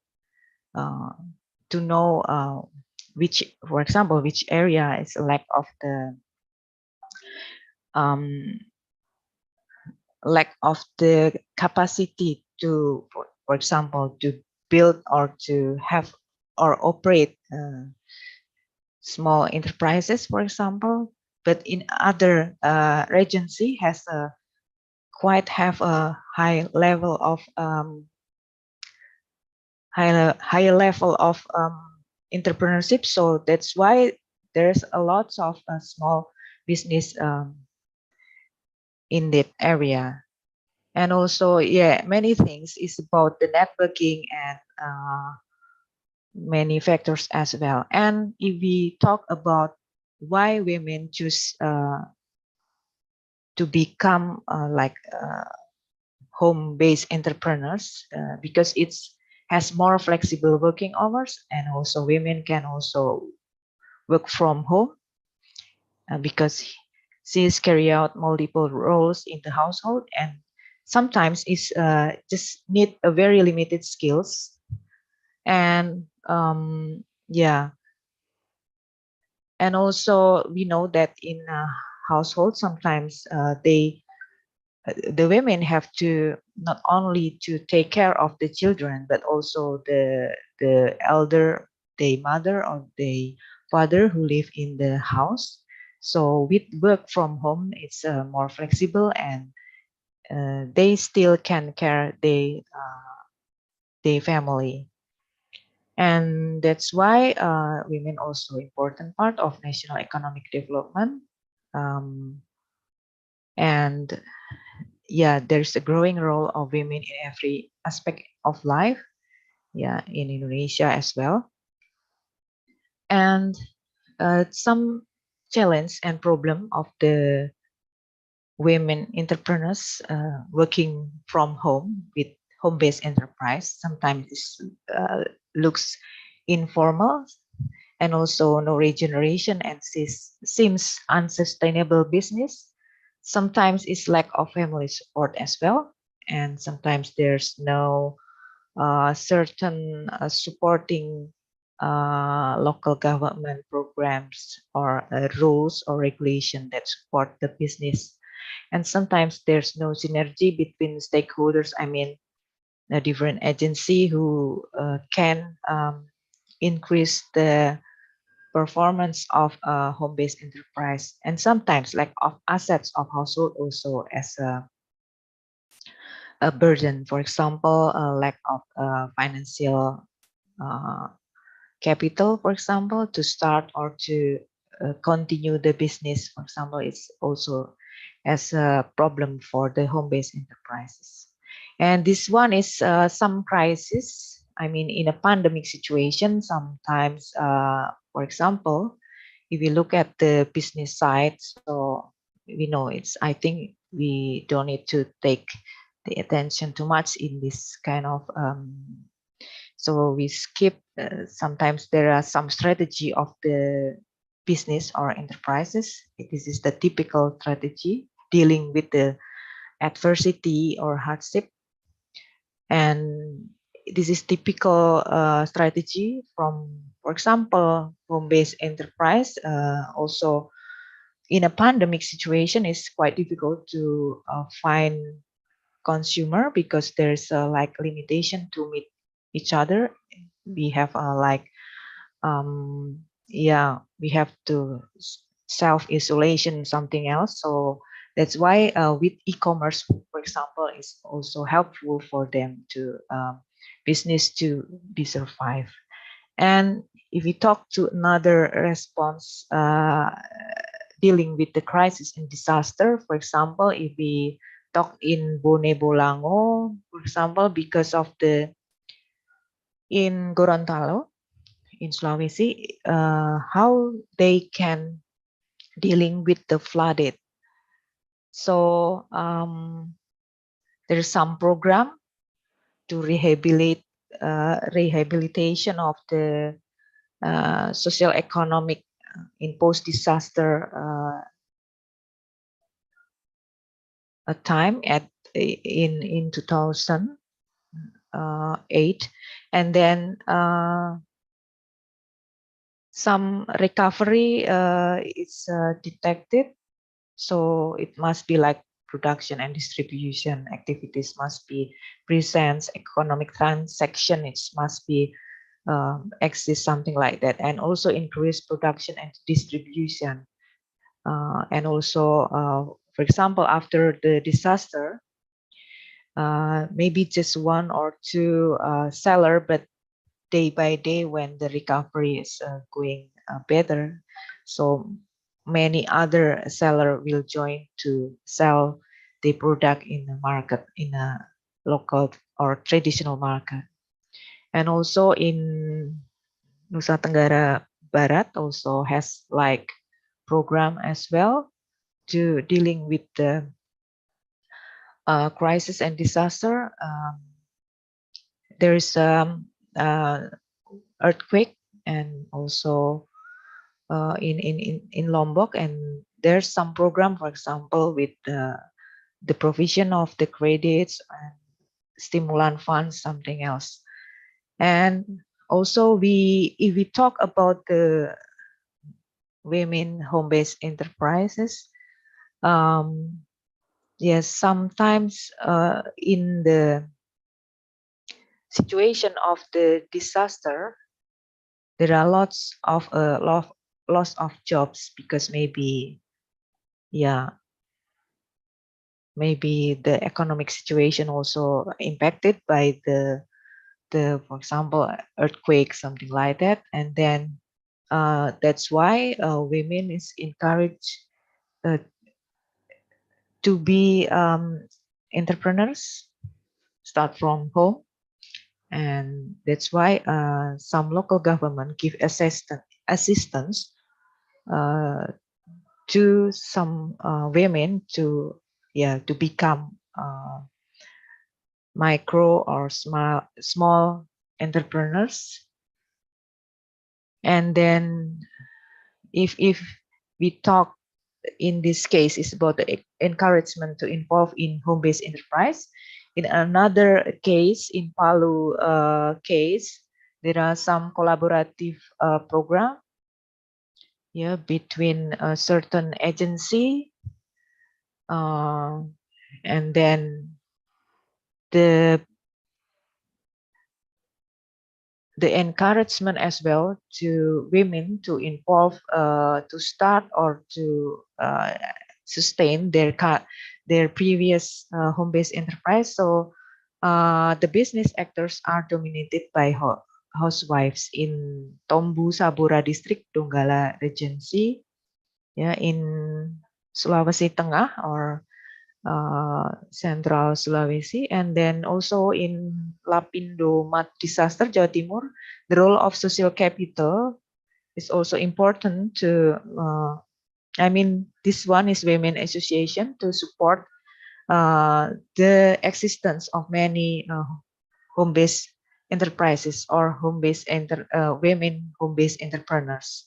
to know which, for example, which area is a lack of the capacity to, for example, to build or to have or operate small enterprises, for example. But in other regency has a high level of higher level of entrepreneurship. So that's why there's a lot of small business in that area. And also, many things is about the networking and many factors as well. And if we talk about why women choose to become home-based entrepreneurs, because it has more flexible working hours, and also women can also work from home because she's carry out multiple roles in the household, and sometimes it's just need a very limited skills. And and also we know that in a household sometimes they the women have to not only to take care of the children, but also the elder, the mother or the father who live in the house. So with work from home, it's more flexible, and they still can care their family. And that's why women also important part of national economic development. And yeah, there's a growing role of women in every aspect of life, yeah, in Indonesia as well. And some challenge and problem of the women entrepreneurs working from home with home-based enterprise. Sometimes it looks informal, and also no regeneration, and seems unsustainable business. Sometimes it's lack of family support as well, and sometimes there's no certain supporting local government programs or rules or regulation that support the business. And sometimes there's no synergy between stakeholders. I mean, a different agency who can increase the performance of a home-based enterprise, and sometimes lack of assets of household also as a burden. For example, a lack of financial uh, capital, for example, to start or to continue the business. For example, it's also as a problem for the home-based enterprises. And this one is some crisis. I mean, in a pandemic situation, sometimes, for example, if you look at the business side, so we know it's, I think we don't need to take the attention too much in this kind of so we skip. Sometimes there are some strategy of the business or enterprises. This is the typical strategy dealing with the adversity or hardship, and this is typical strategy from, for example, home-based enterprise. Also, in a pandemic situation, it's quite difficult to find consumer because there's like limitation to meet each other. We have yeah, we have to self-isolation, something else. So that's why with e-commerce, for example, is also helpful for them to business to be survive. And if we talk to another response dealing with the crisis and disaster, for example, if we talk in Bone Bolango, for example, because of the in Gorontalo, in Sulawesi, how they can dealing with the flooded. So there's some program to rehabilitation of the social economic in post disaster time at in 2008, and then some recovery is detected. So it must be like production and distribution activities must be present, economic transaction, it must be exist, something like that, and also increase production and distribution. And also, for example, after the disaster, maybe just one or two seller, but day by day when the recovery is going better, so many other seller will join to sell the product in the market, in a local or traditional market. And also in Nusa Tenggara Barat also has like program as well to dealing with the crisis and disaster. There is earthquake, and also in Lombok, and there's some program, for example, with the provision of the credits and stimulant funds, something else. And also if we talk about the women home-based enterprises, yes, sometimes in the situation of the disaster, there are lots of loss of jobs because maybe, yeah, maybe the economic situation also impacted by the for example, earthquake, something like that, and then that's why women is encouraged uh, to be entrepreneurs, start from home, and that's why some local government give assistance uh, to some women to, yeah, to become micro or small entrepreneurs. And then if we talk in this case is about the encouragement to involve in home-based enterprise. In another case, in Palu case, there are some collaborative program, yeah, between a certain agency, and then the encouragement as well to women to involve, to start or to sustain their previous home-based enterprise. So the business actors are dominated by housewives in Tombu Sabura district, Donggala Regency, yeah, in Sulawesi Tengah or Central Sulawesi, and then also in Lapindo Mat disaster, Jawa Timur, the role of social capital is also important to, I mean, this one is Women Association to support the existence of many home-based enterprises or home-based women home-based entrepreneurs.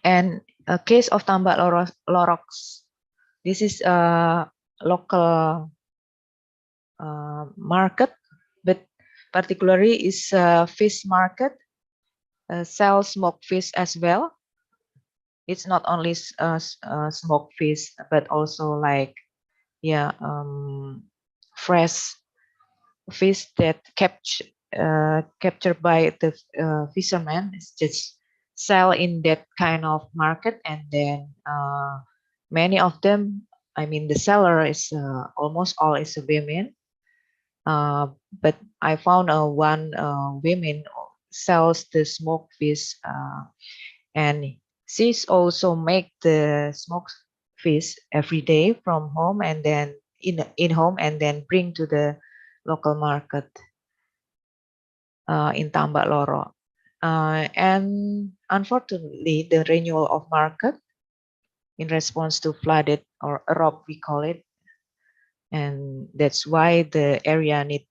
And a case of Tambak Lorox, this is a local market, but particularly is a fish market, sells smoked fish as well. It's not only smoked fish, but also like, yeah, fresh fish that captured by the fishermen. It's just sell in that kind of market, and then many of them, I mean, the seller is almost all is a women. But I found one woman sells the smoked fish, and she's also make the smoked fish every day from home, and then in home, and then bring to the local market in Tambak Loro. And unfortunately, the renewal of market in response to flooded or rock, we call it, and that's why the area need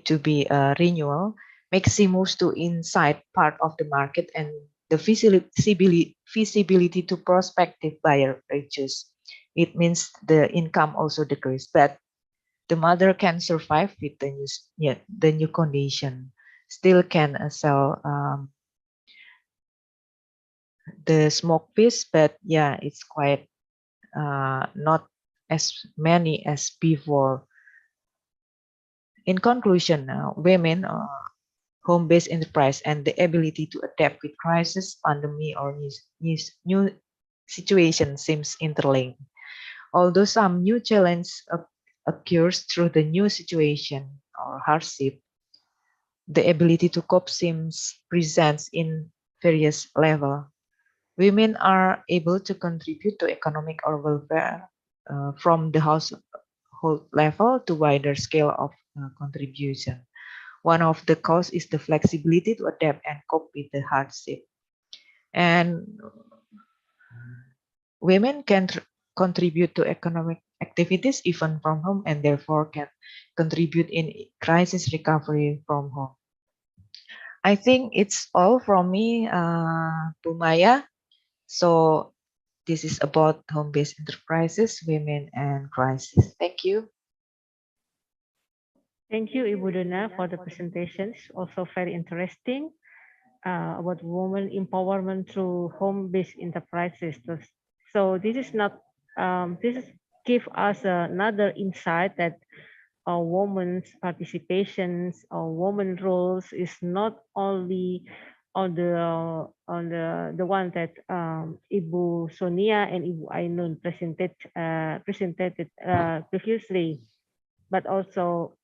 to be renewal. Maxi moves to inside part of the market, and the feasibility to prospective buyer reduces. It means the income also decrease, but the mother can survive with the new, yeah, the new condition. Still can sell the smoked fish, but yeah, it's quite not as many as before. In conclusion, women home-based enterprise and the ability to adapt with crisis, pandemic, or new situation seems interlinked. Although some new challenge occurs through the new situation or hardship, the ability to cope seems presents in various level. Women are able to contribute to economic or welfare from the household level to wider scale of contribution. One of the cause is the flexibility to adapt and cope with the hardship. And women can contribute to economic activities even from home, and therefore can contribute in crisis recovery from home. I think it's all from me, Bu Maya. So this is about home-based enterprises, women, and crisis. Thank you. Thank you, Ibu Dona, for the presentations. Also very interesting about women empowerment through home-based enterprises. So this is not this is give us another insight that women's participations or women roles is not only on the one that Ibu Sonia and Ibu Ainun presented previously, but also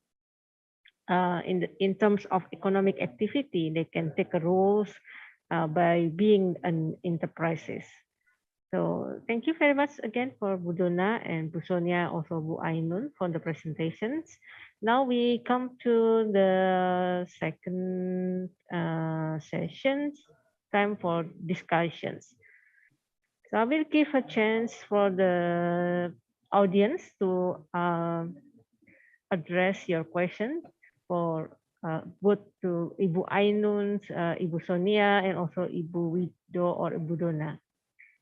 in terms of economic activity, they can take a roles by being an enterprises. So thank you very much again for Bu Dona and Bu Sonia, also Bu Ainun for the presentations. Now we come to the second sessions, time for discussions. So I will give a chance for the audience to address your question for both to Ibu Ainun, Ibu Sonia, and also Ibu Wido or Ibu Dona.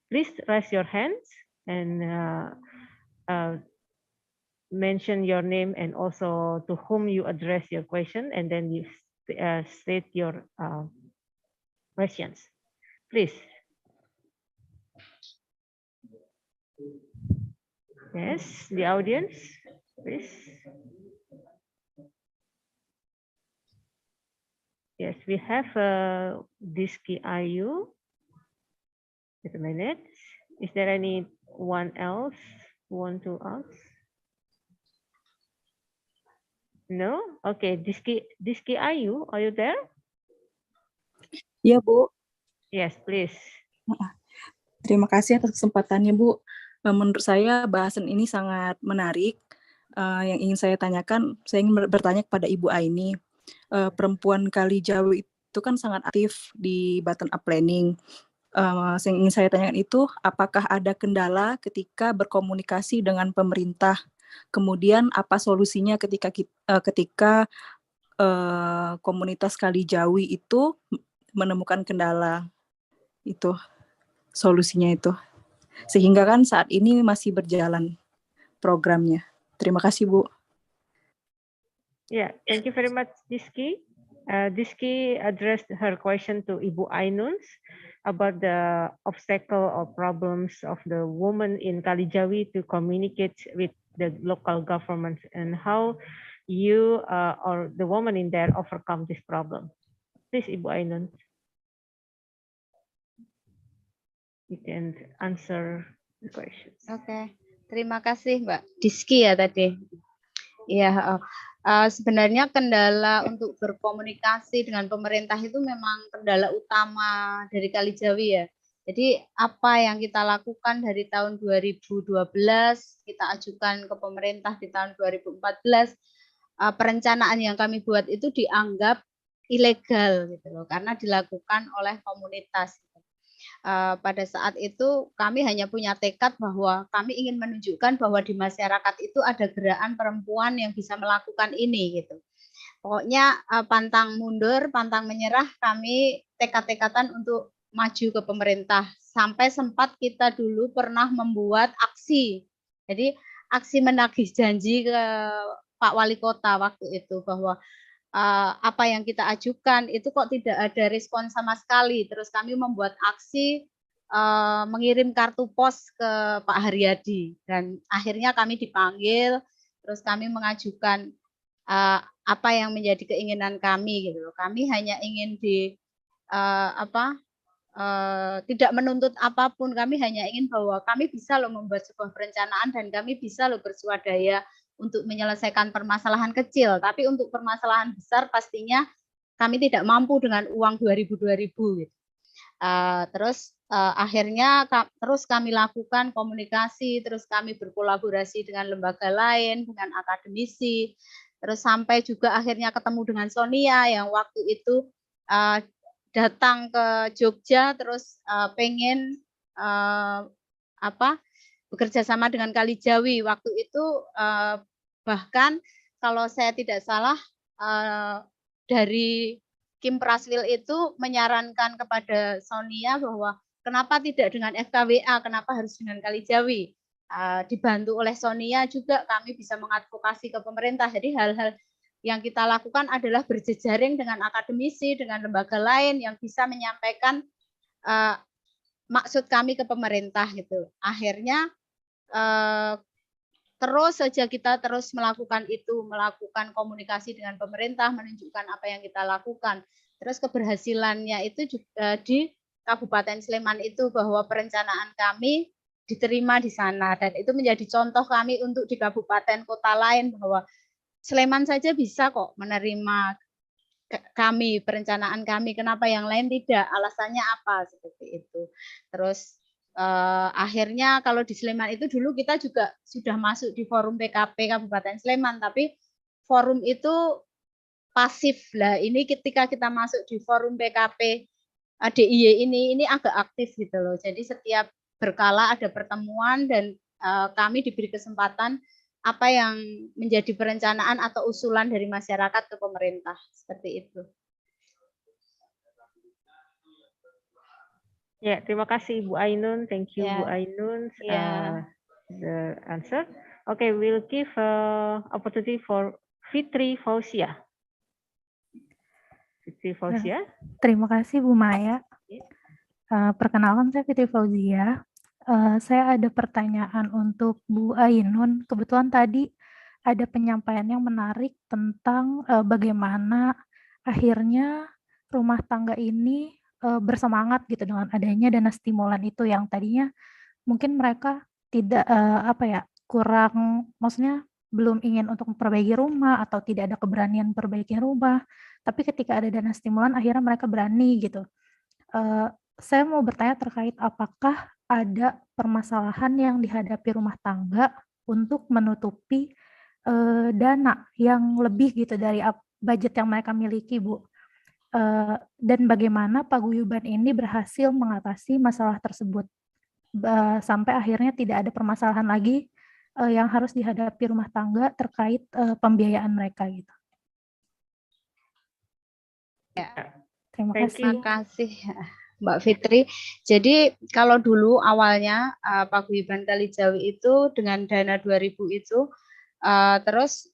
Please raise your hands and mention your name and also to whom you address your question, and then you state your questions. Please. Yes, the audience, please. Yes, we have Diski Ayu. Wait a minute. Is there anyone else who want to ask? No? Okay, Diski Ayu, are you there? Iya, Bu. Yes, please. Terima kasih atas kesempatannya, Bu. Menurut saya bahasan ini sangat menarik. Yang ingin saya tanyakan, saya ingin bertanya kepada Ibu Aini. Perempuan Kalijawi itu kan sangat aktif di bottom-up planning. Yang ingin saya tanyakan itu, apakah ada kendala ketika berkomunikasi dengan pemerintah? Kemudian apa solusinya ketika komunitas Kalijawi itu menemukan kendala itu, solusinya itu, sehingga kan saat ini masih berjalan programnya. Terima kasih, Bu. Yeah, thank you very much, Diski. Diski addressed her question to Ibu Ainun about the obstacle or problems of the woman in Kalijawi to communicate with the local government and how you or the woman in there overcome this problem. Please, Ibu Ainun. You can answer the questions. Oke, terima kasih Mbak Diski ya tadi. Ya, sebenarnya kendala untuk berkomunikasi dengan pemerintah itu memang kendala utama dari Kalijawi ya. Jadi apa yang kita lakukan dari tahun 2012 kita ajukan ke pemerintah di tahun 2014, perencanaan yang kami buat itu dianggap ilegal gitu loh, karena dilakukan oleh komunitas. Pada saat itu kami hanya punya tekad bahwa kami ingin menunjukkan bahwa di masyarakat itu ada gerakan perempuan yang bisa melakukan ini gitu. Pokoknya pantang mundur, pantang menyerah, kami tekad-tekatan untuk maju ke pemerintah. Sampai sempat kita dulu pernah membuat aksi. Jadi aksi menagih janji ke Pak Wali Kota waktu itu bahwa apa yang kita ajukan itu kok tidak ada respon sama sekali. Terus kami membuat aksi mengirim kartu pos ke Pak Haryadi dan akhirnya kami dipanggil. Terus kami mengajukan apa yang menjadi keinginan kami gitu. Kami hanya ingin tidak menuntut apapun. Kami hanya ingin bahwa kami bisa loh membuat sebuah perencanaan dan kami bisa loh bersuadaya untuk menyelesaikan permasalahan kecil, tapi untuk permasalahan besar pastinya kami tidak mampu dengan uang 2000 gitu. Terus akhirnya terus kami lakukan komunikasi, terus kami berkolaborasi dengan lembaga lain, dengan akademisi, terus sampai juga akhirnya ketemu dengan Sonia yang waktu itu datang ke Jogja, terus pengen bekerja sama dengan Kalijawi. Waktu itu bahkan kalau saya tidak salah dari Kim Praswil itu menyarankan kepada Sonia bahwa kenapa tidak dengan FKWA, kenapa harus dengan Kalijawi. Dibantu oleh Sonia juga kami bisa mengadvokasi ke pemerintah. Jadi hal-hal yang kita lakukan adalah berjejaring dengan akademisi, dengan lembaga lain yang bisa menyampaikan maksud kami ke pemerintah gitu. Akhirnya terus saja kita terus melakukan itu, melakukan komunikasi dengan pemerintah, menunjukkan apa yang kita lakukan. Terus keberhasilannya itu juga di Kabupaten Sleman itu bahwa perencanaan kami diterima di sana, dan itu menjadi contoh kami untuk di kabupaten kota lain bahwa Sleman saja bisa kok menerima kami, perencanaan kami, kenapa yang lain tidak, alasannya apa, seperti itu. Terus akhirnya kalau di Sleman itu dulu kita juga sudah masuk di forum PKP Kabupaten Sleman, tapi forum itu pasif lah. Ini ketika kita masuk di forum PKP DIY ini agak aktif gitu loh. Jadi setiap berkala ada pertemuan dan kami diberi kesempatan apa yang menjadi perencanaan atau usulan dari masyarakat ke pemerintah, seperti itu. Ya, terima kasih Bu Ainun. Thank you Bu Ya. Ainun Ya. the answer. Okay, we'll give opportunity for Fitri Fauzia. Fitri Fauzia. Terima kasih Bu Maya. Perkenalkan, saya Fitri Fauzia. Saya ada pertanyaan untuk Bu Ainun. Kebetulan tadi ada penyampaian yang menarik tentang bagaimana akhirnya rumah tangga ini bersemangat gitu dengan adanya dana stimulan itu, yang tadinya mungkin mereka tidak kurang, maksudnya belum ingin untuk memperbaiki rumah atau tidak ada keberanian memperbaiki rumah, tapi ketika ada dana stimulan akhirnya mereka berani gitu. Saya mau bertanya terkait apakah ada permasalahan yang dihadapi rumah tangga untuk menutupi dana yang lebih gitu dari budget yang mereka miliki, Bu. Dan bagaimana Paguyuban ini berhasil mengatasi masalah tersebut sampai akhirnya tidak ada permasalahan lagi yang harus dihadapi rumah tangga terkait pembiayaan mereka gitu. Ya. Terima kasih. Terima kasih Mbak Fitri. Jadi kalau dulu awalnya Paguyuban Kalijawi itu dengan dana 2.000 itu terus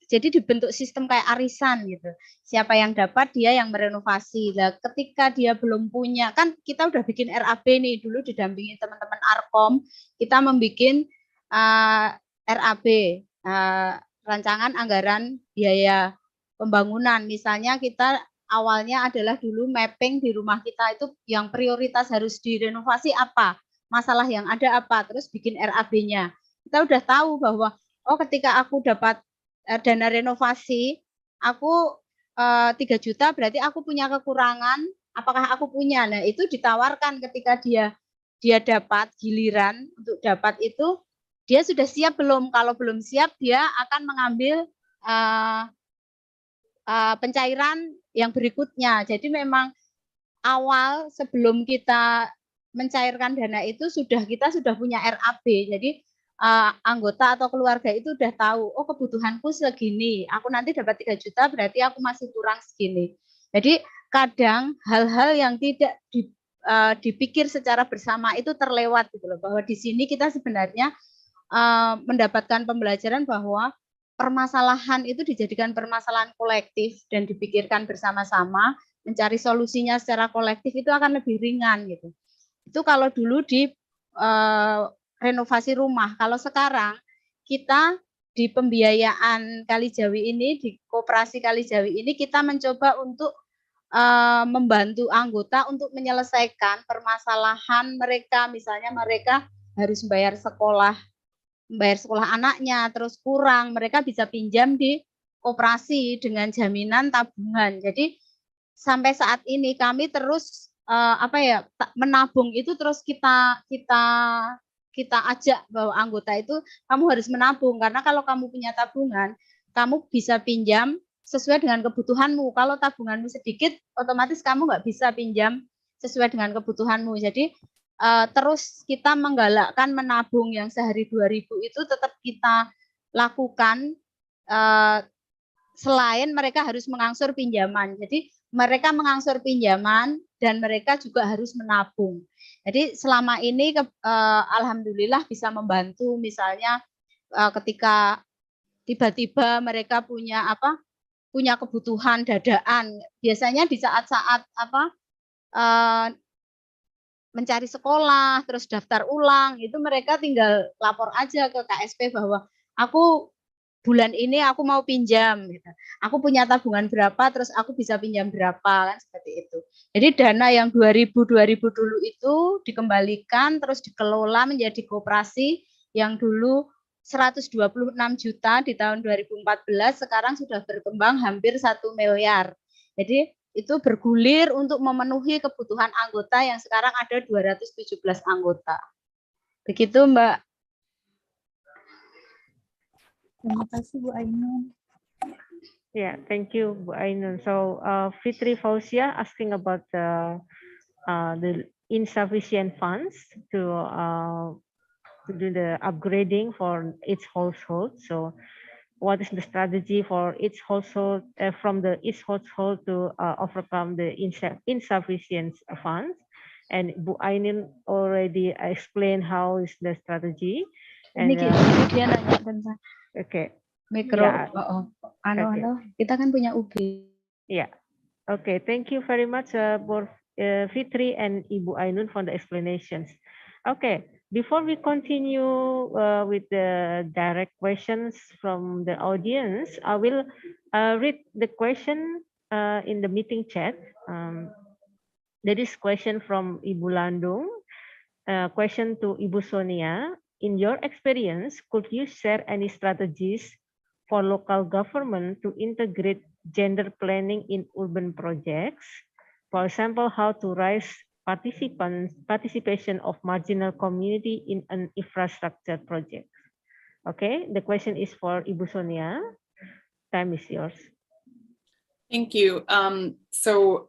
jadi dibentuk sistem kayak arisan gitu. Siapa yang dapat dia yang merenovasi. Nah, ketika dia belum punya, kan kita udah bikin RAB nih dulu didampingi teman-teman Arkom, kita membuat RAB, rancangan anggaran biaya pembangunan. Misalnya kita awalnya adalah dulu mapping di rumah kita itu yang prioritas harus direnovasi apa, masalah yang ada apa, terus bikin RAB-nya. Kita udah tahu bahwa oh ketika aku dapat dana renovasi, aku 3 juta berarti aku punya kekurangan, apakah aku punya? Nah itu ditawarkan ketika dia dapat giliran untuk dapat itu, dia sudah siap belum? Kalau belum siap dia akan mengambil pencairan yang berikutnya. Jadi memang awal sebelum kita mencairkan dana itu kita sudah punya RAB. Jadi anggota atau keluarga itu udah tahu, oh kebutuhanku segini, aku nanti dapat 3 juta berarti aku masih kurang segini. Jadi kadang hal-hal yang tidak dipikir secara bersama itu terlewat gitu loh, bahwa di sini kita sebenarnya mendapatkan pembelajaran bahwa permasalahan itu dijadikan permasalahan kolektif dan dipikirkan bersama-sama, mencari solusinya secara kolektif itu akan lebih ringan gitu. Itu kalau dulu di renovasi rumah. Kalau sekarang kita di pembiayaan Kalijawi ini, di koperasi Kalijawi ini kita mencoba untuk membantu anggota untuk menyelesaikan permasalahan mereka. Misalnya mereka harus bayar sekolah anaknya, terus kurang, mereka bisa pinjam di koperasi dengan jaminan tabungan. Jadi sampai saat ini kami terus menabung itu terus kita ajak bahwa anggota itu kamu harus menabung, karena kalau kamu punya tabungan kamu bisa pinjam sesuai dengan kebutuhanmu. Kalau tabunganmu sedikit otomatis kamu nggak bisa pinjam sesuai dengan kebutuhanmu. Jadi terus kita menggalakkan menabung yang sehari 2.000 itu tetap kita lakukan selain mereka harus mengangsur pinjaman. Jadi mereka mengangsur pinjaman dan mereka juga harus menabung. Jadi selama ini alhamdulillah bisa membantu, misalnya ketika tiba-tiba mereka punya kebutuhan dadaan. Biasanya di saat-saat mencari sekolah, terus daftar ulang, itu mereka tinggal lapor aja ke KSP bahwa aku bulan ini aku mau pinjam, gitu. Aku punya tabungan berapa, terus aku bisa pinjam berapa, kan seperti itu. Jadi dana yang 2000 dulu itu dikembalikan, terus dikelola menjadi koperasi yang dulu 126 juta di tahun 2014, sekarang sudah berkembang hampir 1 miliar. Jadi itu bergulir untuk memenuhi kebutuhan anggota yang sekarang ada 217 anggota. Begitu, Mbak. Terima kasih Bu Ainun. Yeah, thank you, Bu Ainun. So Fitri Fauzia asking about the insufficient funds to do the upgrading for each household. So what is the strategy for each household from each household to overcome the insufficient funds? And Bu Ainun already explained how is the strategy. And Dia nanya tentang mikro. Kita kan punya UB. Yeah. Okay. Thank you very much, for Fitri and Ibu Ainun for the explanations. Okay. Before we continue with the direct questions from the audience, I will read the question in the meeting chat. There is question from Ibu Landung. Question to Ibu Sonia. In your experience, could you share any strategies for local government to integrate gender planning in urban projects? For example, how to raise participation of marginal community in an infrastructure project. Okay, the question is for Ibu Sonia. Time is yours. Thank you. So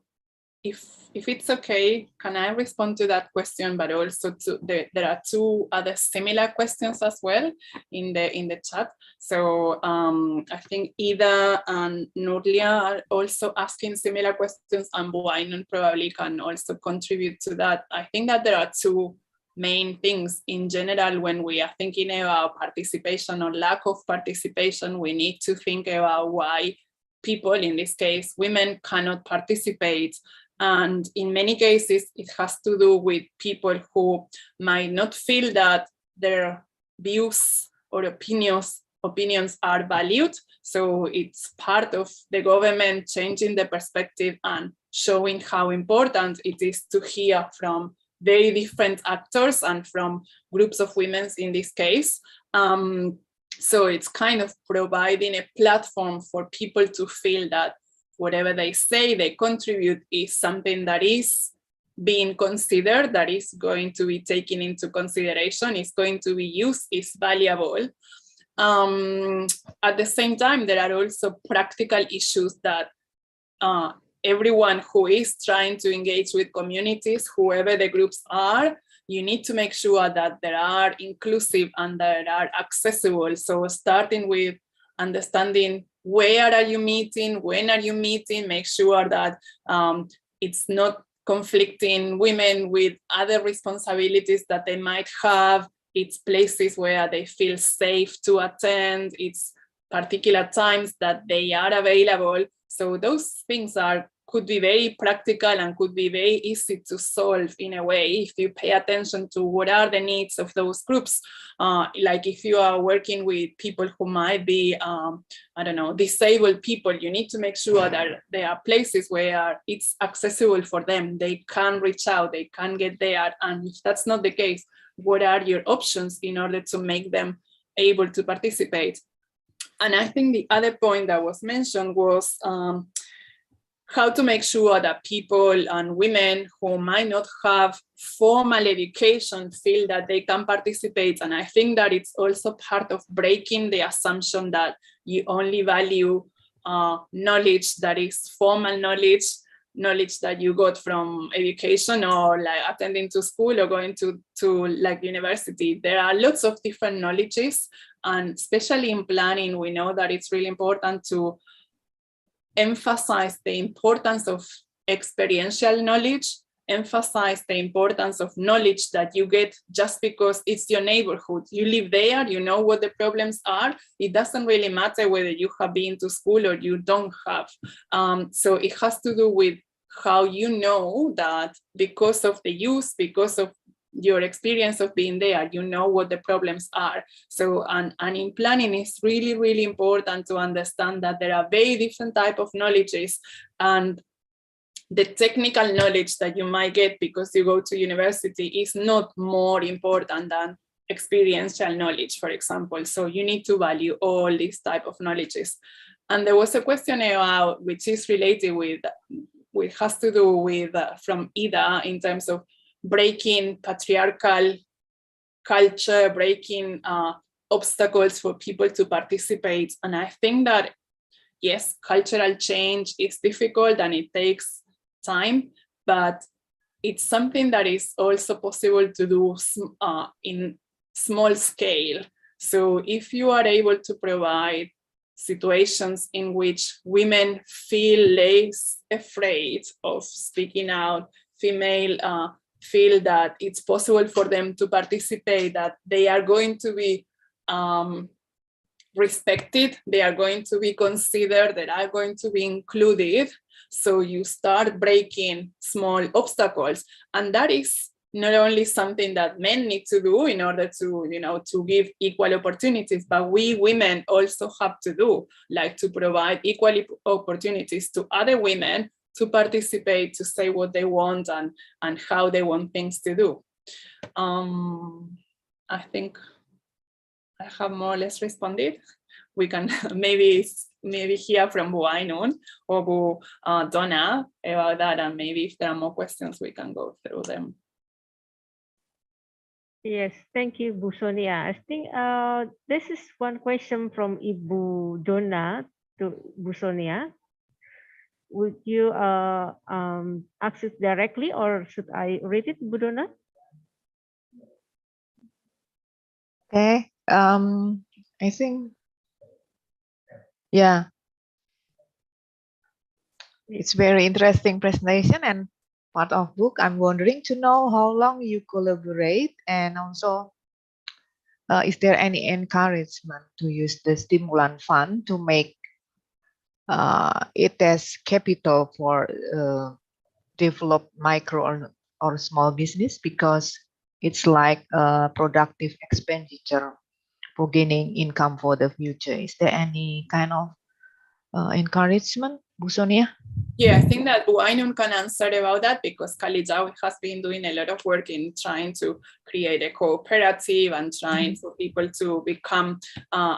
if it's okay, can I respond to that question? But also there are two other similar questions as well in the chat. So I think Ida and Nurlia are also asking similar questions, and Bu Ainun probably can also contribute to that. I think that there are two main things in general when we are thinking about participation or lack of participation. We need to think about why people, in this case women, cannot participate. And in many cases, it has to do with people who might not feel that their views or opinions are valued. So it's part of the government changing the perspective and showing how important it is to hear from very different actors and from groups of women in this case. So it's kind of providing a platform for people to feel that whatever they say, they contribute is something that is being considered, that is going to be taken into consideration, is going to be used, is valuable. At the same time, there are also practical issues that everyone who is trying to engage with communities, whoever the groups are, you need to make sure that they are inclusive and that are accessible. So starting with understanding where are you meeting, when are you meeting, make sure that it's not conflicting women with other responsibilities that they might have. It's places where they feel safe to attend. It's particular times that they are available. So those things could be very practical and could be very easy to solve in a way if you pay attention to what are the needs of those groups. Like if you are working with people who might be, I don't know, disabled people, you need to make sure that there are places where it's accessible for them. They can reach out, they can get there. And if that's not the case, what are your options in order to make them able to participate? And I think the other point that was mentioned was how to make sure that people and women who might not have formal education feel that they can participate. And I think that it's also part of breaking the assumption that you only value knowledge that is formal knowledge that you got from education or like attending to school or going to like university. There are lots of different knowledges, and especially in planning, we know that it's really important to emphasize the importance of experiential knowledge, emphasize the importance of knowledge that you get just because it's your neighborhood. You live there, you know what the problems are. It doesn't really matter whether you have been to school or you don't have. So it has to do with how you know that because of the use, because of your experience of being there, you know what the problems are. So, and in planning, it's really, really important to understand that there are very different type of knowledges, and the technical knowledge that you might get because you go to university is not more important than experiential knowledge, for example. So you need to value all these type of knowledges. And there was a question about, which is related with has to do with from Ida in terms of breaking patriarchal culture, breaking obstacles for people to participate. And I think that, yes, cultural change is difficult and it takes time, but it's something that is also possible to do in small scale. So if you are able to provide situations in which women feel less afraid of speaking out, female feel that it's possible for them to participate, that they are going to be respected, they are going to be considered, they are going to be included. So you start breaking small obstacles, and that is not only something that men need to do in order to, to give equal opportunities, but we women also have to do, like to provide equal opportunities to other women to participate, to say what they want and how they want things to do. I think I have more or less responded. We can maybe hear from Bu Ainun or Bu Donna about that, and maybe if there are more questions, we can go through them. Yes, thank you, Bu Sonia. I think this is one question from Ibu Donna to Bu Sonia. Would you ask it directly, or should I read it, Bu Donna? Okay. I think, yeah, it's very interesting presentation and part of book. I'm wondering to know how long you collaborate, and also is there any encouragement to use the stimulant fund to make it as capital for develop micro or small business, because it's like a productive expenditure for gaining income for the future. Is there any kind of encouragement, Bu Sonia? Yeah, I think that Ainun can answer about that, because Kalijawi has been doing a lot of work in trying to create a cooperative and trying for people to become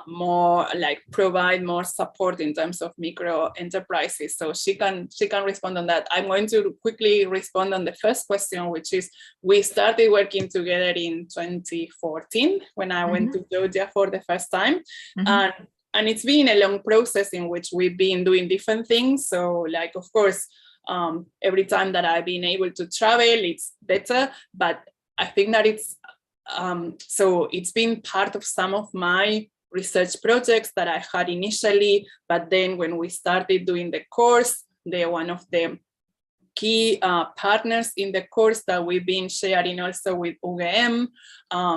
more, like provide more support in terms of micro enterprises. So she can respond on that. I'm going to quickly respond on the first question, which is, we started working together in 2014 when I went to Georgia for the first time. And it's been a long process in which we've been doing different things. So, like, of course, every time that I've been able to travel, it's better. But I think that it's, so it's been part of some of my research projects that I had initially. But then when we started doing the course, they're one of the key partners in the course that we've been sharing also with UGM.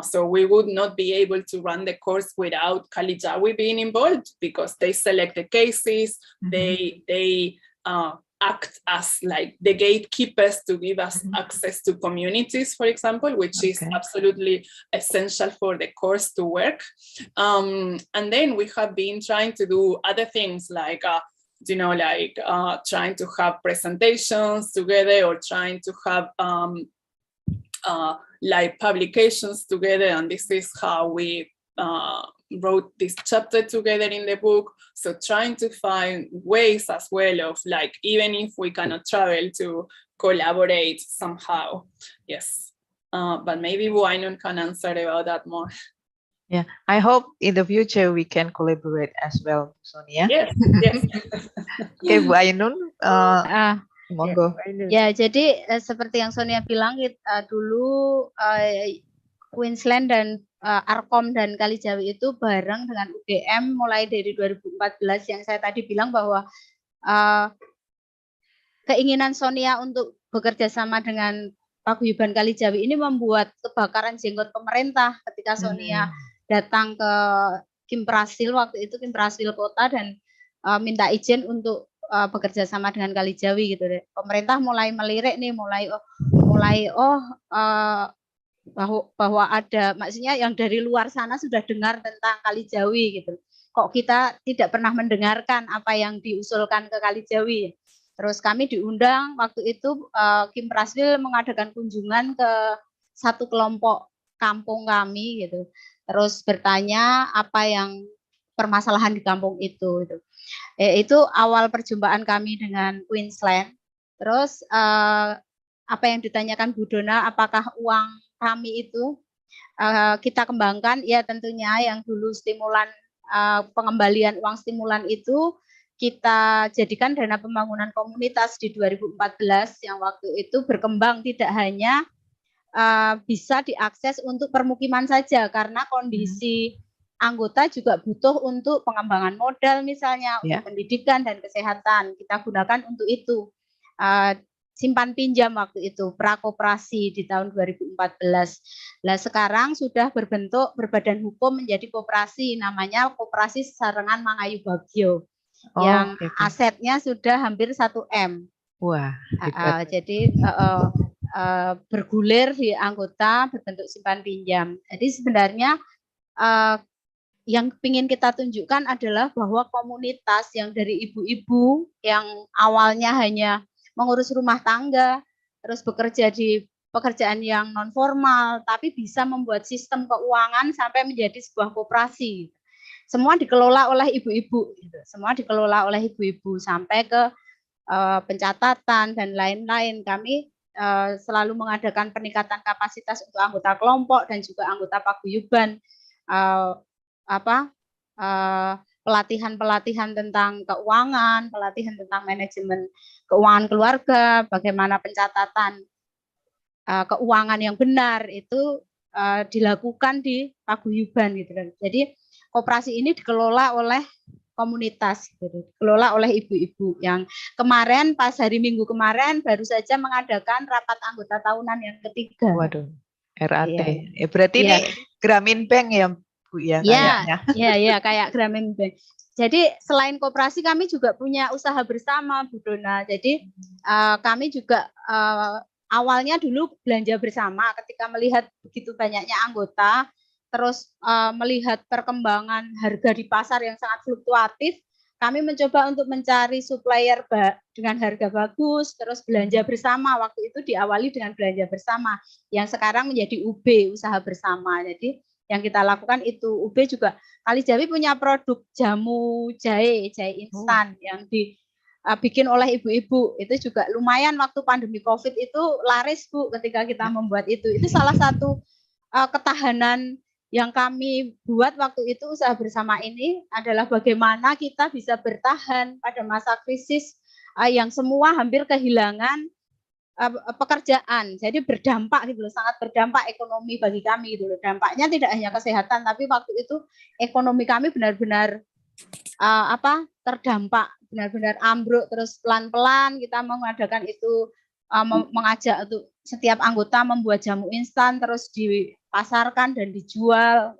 So we would not be able to run the course without Kalijawi being involved, because they select the cases, they act as like the gatekeepers to give us access to communities, for example, which is absolutely essential for the course to work. And then we have been trying to do other things like trying to have presentations together, or trying to have like publications together. And this is how we wrote this chapter together in the book. So trying to find ways as well of, like, even if we cannot travel, to collaborate somehow. Yes. But maybe Ainun can answer about that more. Yeah, I hope in the future we can collaborate as well, Sonia. Yes, yes. Okay, Bu Ainun, monggo. Ya, jadi seperti yang Sonia bilang, dulu Queensland dan Arkom dan Kalijawi itu bareng dengan UGM mulai dari 2014, yang saya tadi bilang bahwa keinginan Sonia untuk bekerja sama dengan Paguyuban Kalijawi ini membuat kebakaran jenggot pemerintah ketika Sonia datang ke Kim Prasil, waktu itu Kim Prasil kota, dan minta izin untuk bekerja sama dengan Kalijawi gitu deh. Pemerintah mulai melirik nih, bahwa ada, maksudnya yang dari luar sana sudah dengar tentang Kalijawi gitu. Kok kita tidak pernah mendengarkan apa yang diusulkan ke Kalijawi. Terus kami diundang waktu itu, Kim Praswil mengadakan kunjungan ke satu kelompok kampung kami gitu. Terus bertanya apa yang permasalahan di kampung itu gitu. Itu awal perjumpaan kami dengan Queensland. Terus apa yang ditanyakan Bu Dona, apakah uang kami itu kita kembangkan? Ya tentunya yang dulu stimulan pengembalian uang stimulan itu kita jadikan dana pembangunan komunitas di 2014 yang waktu itu berkembang tidak hanya bisa diakses untuk permukiman saja karena kondisi anggota juga butuh untuk pengembangan modal misalnya, untuk pendidikan dan kesehatan. Kita gunakan untuk itu. Simpan pinjam waktu itu, prakoperasi di tahun 2014. Nah sekarang sudah berbadan hukum menjadi koperasi, namanya Koperasi Sarengan Mangayu Bagyo. Yang asetnya sudah hampir 1 M. Wah, jadi bergulir di anggota berbentuk simpan pinjam. Jadi sebenarnya yang ingin kita tunjukkan adalah bahwa komunitas yang dari ibu-ibu yang awalnya hanya mengurus rumah tangga, terus bekerja di pekerjaan yang non formal, tapi bisa membuat sistem keuangan sampai menjadi sebuah koperasi. Semua dikelola oleh ibu-ibu, semua dikelola oleh ibu-ibu sampai ke pencatatan dan lain-lain. Kami selalu mengadakan peningkatan kapasitas untuk anggota kelompok dan juga anggota paguyuban. Pelatihan-pelatihan tentang keuangan, pelatihan tentang manajemen keuangan keluarga, bagaimana pencatatan keuangan yang benar itu dilakukan di paguyuban gitu. Jadi koperasi ini dikelola oleh komunitas, gitu. Dikelola oleh ibu-ibu yang kemarin pas hari Minggu kemarin baru saja mengadakan rapat anggota tahunan yang ketiga. Waduh, RAT. Berarti ini Gramin Bank ya Bu ya kayaknya. Iya, kayak Gramin Bank. Jadi selain koperasi kami juga punya usaha bersama Bu Dona. Jadi kami juga awalnya dulu belanja bersama ketika melihat begitu banyaknya anggota, terus melihat perkembangan harga di pasar yang sangat fluktuatif, kami mencoba untuk mencari supplier dengan harga bagus, terus belanja bersama. Waktu itu diawali dengan belanja bersama, yang sekarang menjadi UB, usaha bersama. Jadi yang kita lakukan itu, UB juga, Kalijawi punya produk jamu jahe instan yang dibikin oleh ibu-ibu. Itu juga lumayan waktu pandemi COVID itu laris Bu ketika kita membuat itu. Itu salah satu ketahanan yang kami buat waktu itu usaha bersama ini adalah bagaimana kita bisa bertahan pada masa krisis yang semua hampir kehilangan pekerjaan. Jadi berdampak gitu loh, sangat berdampak ekonomi bagi kami gitu loh. Dampaknya tidak hanya kesehatan, tapi waktu itu ekonomi kami benar-benar terdampak, benar-benar ambruk. Terus pelan-pelan kita mengadakan itu, mengajak untuk setiap anggota membuat jamu instan, terus dipasarkan dan dijual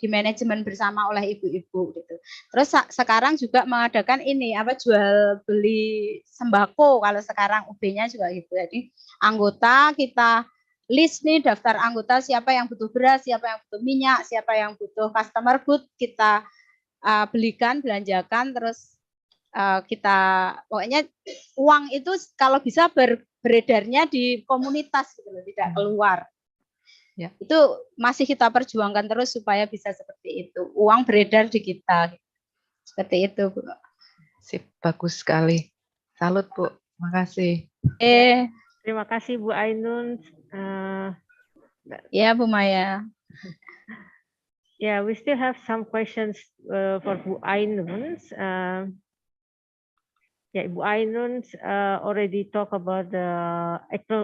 di manajemen bersama oleh ibu-ibu gitu. Terus sekarang juga mengadakan ini jual beli sembako, kalau sekarang UB-nya juga gitu. Jadi anggota kita list nih, daftar anggota siapa yang butuh beras, siapa yang butuh minyak, siapa yang butuh customer good, kita belikan, belanjakan, terus kita pokoknya uang itu kalau bisa beredarnya di komunitas gitu loh, tidak keluar. Ya. Itu masih kita perjuangkan terus supaya bisa seperti itu. Uang beredar di kita. Seperti itu, Bu. Sip, bagus sekali. Salut, Bu. Makasih. Terima kasih Bu Ainun. Ya, Bu Maya. Yeah, we still have some questions for Bu Ainun. Bu Ainun already talk about the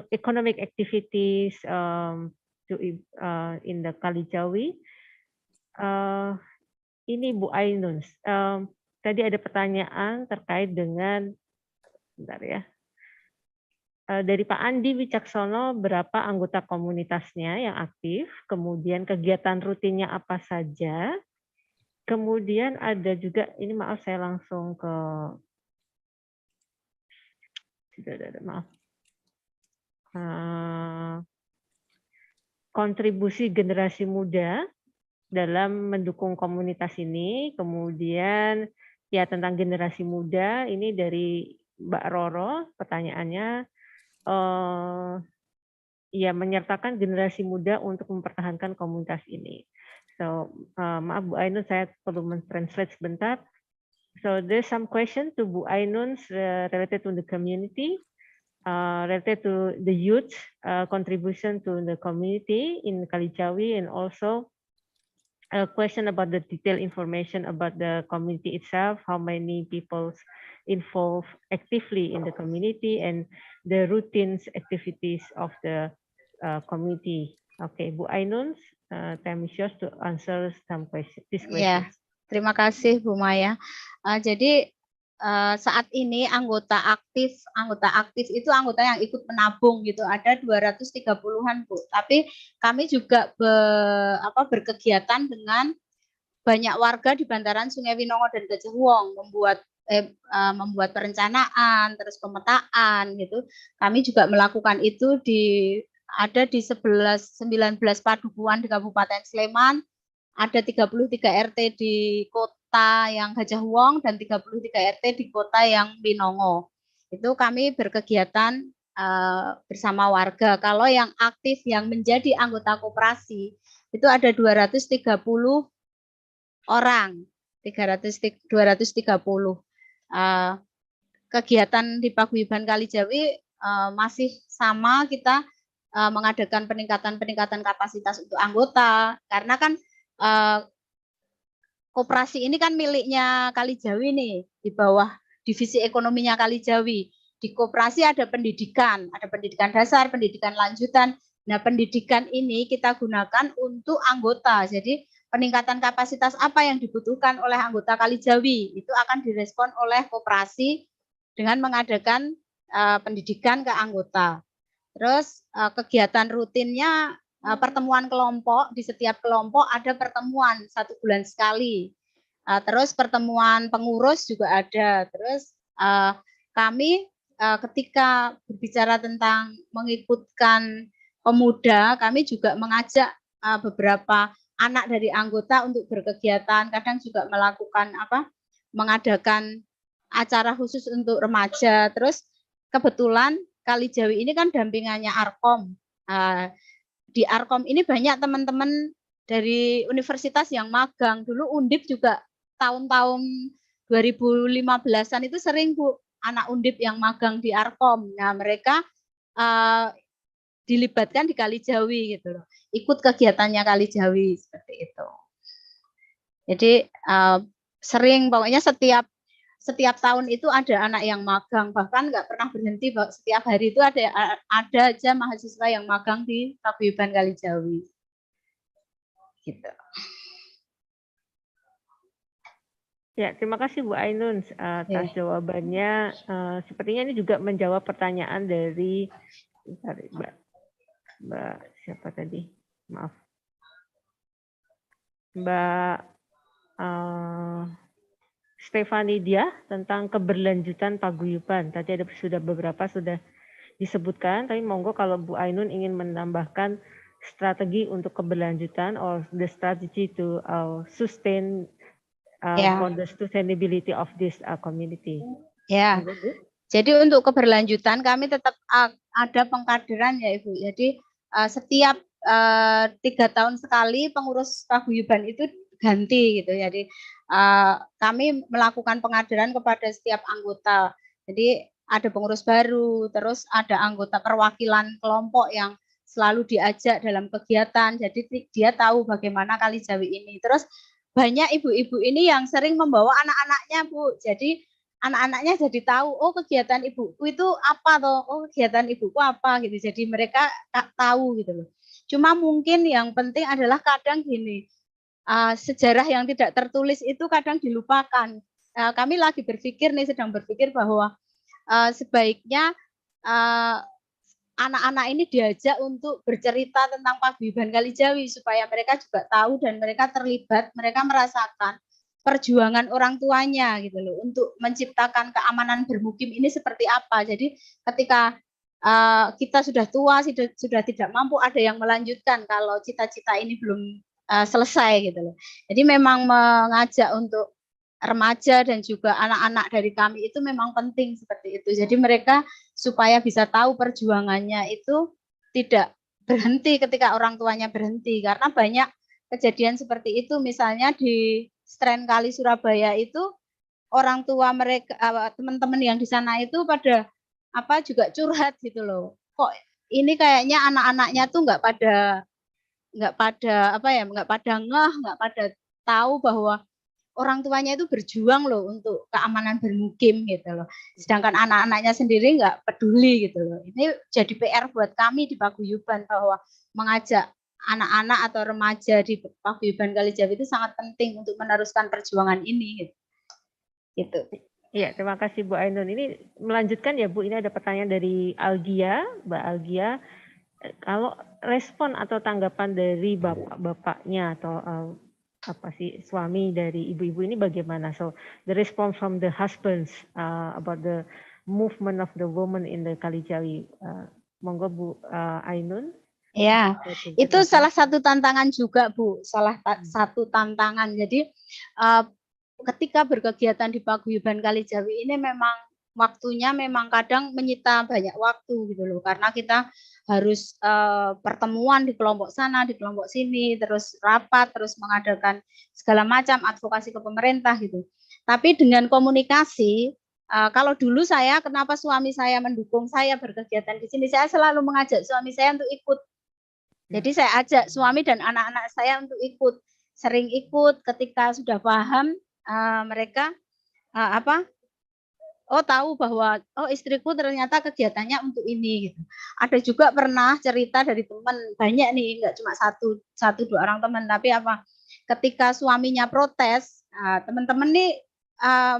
economic activities in the Kalijawi. Ini Bu Ainun, tadi ada pertanyaan terkait dengan, bentar ya, dari Pak Andi Wicaksono, berapa anggota komunitasnya yang aktif, kemudian kegiatan rutinnya apa saja, kemudian ada juga, ini maaf saya langsung ke sudah ada, maaf. Kontribusi generasi muda dalam mendukung komunitas ini, kemudian ya tentang generasi muda ini dari Mbak Roro pertanyaannya, ya menyertakan generasi muda untuk mempertahankan komunitas ini. So maaf Bu Ainun, saya perlu mentranslate sebentar. So there's some question to Bu Ainun related to the community, related to the youth contribution to the community in Kalijawi, and also a question about the detailed information about the community itself, how many people involved actively in the community, and the routines activities of the community. Okay, Bu Ainun, time is yours to answer some questions. Ya, terima kasih Bu Maya. Jadi saat ini anggota aktif itu anggota yang ikut menabung gitu, ada 230-an Bu. Tapi kami juga berkegiatan dengan banyak warga di bantaran Sungai Winongo dan Gajah Wong, membuat perencanaan, terus pemetaan gitu. Kami juga melakukan itu ada di 19 padukuhan di Kabupaten Sleman, ada 33 RT di kota yang Gajah Wong dan 33 RT di kota yang Winongo. Itu kami berkegiatan bersama warga. Kalau yang aktif yang menjadi anggota koperasi itu ada 230 orang, 230. Kegiatan di Paguyuban Kalijawi masih sama, kita mengadakan peningkatan kapasitas untuk anggota, karena kan koperasi ini kan miliknya Kalijawi nih, di bawah divisi ekonominya Kalijawi. Di koperasi ada pendidikan dasar, pendidikan lanjutan. Nah, pendidikan ini kita gunakan untuk anggota. Jadi peningkatan kapasitas apa yang dibutuhkan oleh anggota Kalijawi itu akan direspon oleh koperasi dengan mengadakan pendidikan ke anggota. Terus kegiatan rutinnya pertemuan kelompok, di setiap kelompok ada pertemuan 1 bulan sekali. Terus pertemuan pengurus juga ada. Terus kami ketika berbicara tentang mengikutkan pemuda, kami juga mengajak beberapa anak dari anggota untuk berkegiatan. Kadang juga mengadakan acara khusus untuk remaja. Terus kebetulan Kalijawi ini kan dampingannya Arkom. Di Arkom ini banyak teman-teman dari universitas yang magang. Dulu Undip juga tahun-tahun 2015-an itu sering Bu, anak Undip yang magang di Arkom. Nah, mereka dilibatkan di Kalijawi gitu loh. Ikut kegiatannya Kalijawi seperti itu. Jadi sering, pokoknya setiap tahun itu ada anak yang magang, bahkan nggak pernah berhenti, setiap hari itu ada aja mahasiswa yang magang di Paguyuban Kalijawi. Gitu. Ya, terima kasih Bu Ainun atas jawabannya. Sepertinya ini juga menjawab pertanyaan dari Mbak siapa tadi? Maaf. Mbak Stefani dia tentang keberlanjutan paguyuban. Tadi sudah beberapa sudah disebutkan, tapi monggo kalau Bu Ainun ingin menambahkan strategi untuk keberlanjutan or the strategy to sustain for the sustainability of this community. Ya. Jadi untuk keberlanjutan kami tetap ada pengkaderan ya Ibu. Jadi setiap 3 tahun sekali pengurus paguyuban itu ganti gitu. Jadi kami melakukan pengaderan kepada setiap anggota. Jadi ada pengurus baru, terus ada anggota perwakilan kelompok yang selalu diajak dalam kegiatan. Jadi dia tahu bagaimana Kalijawi ini. Terus banyak ibu-ibu ini yang sering membawa anak-anaknya Bu. Jadi anak-anaknya jadi tahu, oh kegiatan ibuku itu apa toh, oh kegiatan ibuku apa gitu. Jadi mereka tahu gitu loh. Cuma mungkin yang penting adalah kadang gini, sejarah yang tidak tertulis itu kadang dilupakan. Kami lagi sedang berpikir bahwa sebaiknya anak-anak ini diajak untuk bercerita tentang paguyuban Kalijawi supaya mereka juga tahu dan mereka terlibat, mereka merasakan perjuangan orang tuanya gitu loh untuk menciptakan keamanan bermukim ini seperti apa. Jadi ketika kita sudah tua, sudah tidak mampu, ada yang melanjutkan kalau cita-cita ini belum selesai gitu loh. Jadi memang mengajak untuk remaja dan juga anak-anak dari kami itu memang penting seperti itu. Jadi mereka supaya bisa tahu perjuangannya itu tidak berhenti ketika orang tuanya berhenti, karena banyak kejadian seperti itu. Misalnya di Stren Kali Surabaya itu orang tua mereka, teman-teman yang di sana itu pada juga curhat gitu loh. Kok ini kayaknya anak-anaknya tuh nggak pada ngeh, nggak pada tahu bahwa orang tuanya itu berjuang loh untuk keamanan bermukim gitu loh. Sedangkan anak-anaknya sendiri nggak peduli gitu loh. Ini jadi PR buat kami di Paguyuban bahwa mengajak anak-anak atau remaja di Paguyuban Kalijawi itu sangat penting untuk meneruskan perjuangan ini gitu. Iya, terima kasih Bu Ainun. Ini melanjutkan ya Bu, ini ada pertanyaan dari Algia, Mbak Algia. Kalau respon atau tanggapan dari bapak-bapaknya atau suami dari ibu-ibu ini bagaimana? So the response from the husbands about the movement of the woman in the Kalijawi. Monggo Bu Ainun. Ya, itu salah satu tantangan juga Bu, satu tantangan. Jadi ketika berkegiatan di Paguyuban Kalijawi ini memang waktunya memang kadang menyita banyak waktu gitu loh, karena kita harus pertemuan di kelompok sana, di kelompok sini, terus rapat, terus mengadakan segala macam advokasi ke pemerintah gitu. Tapi dengan komunikasi, kalau dulu kenapa suami saya mendukung saya berkegiatan di sini, saya selalu mengajak suami saya untuk ikut. Jadi saya ajak suami dan anak-anak saya untuk ikut, sering ikut. Ketika sudah paham mereka tahu bahwa istriku ternyata kegiatannya untuk ini gitu. Ada juga pernah cerita dari teman, banyak nih, nggak cuma satu dua orang teman, tapi ketika suaminya protes, teman-teman nih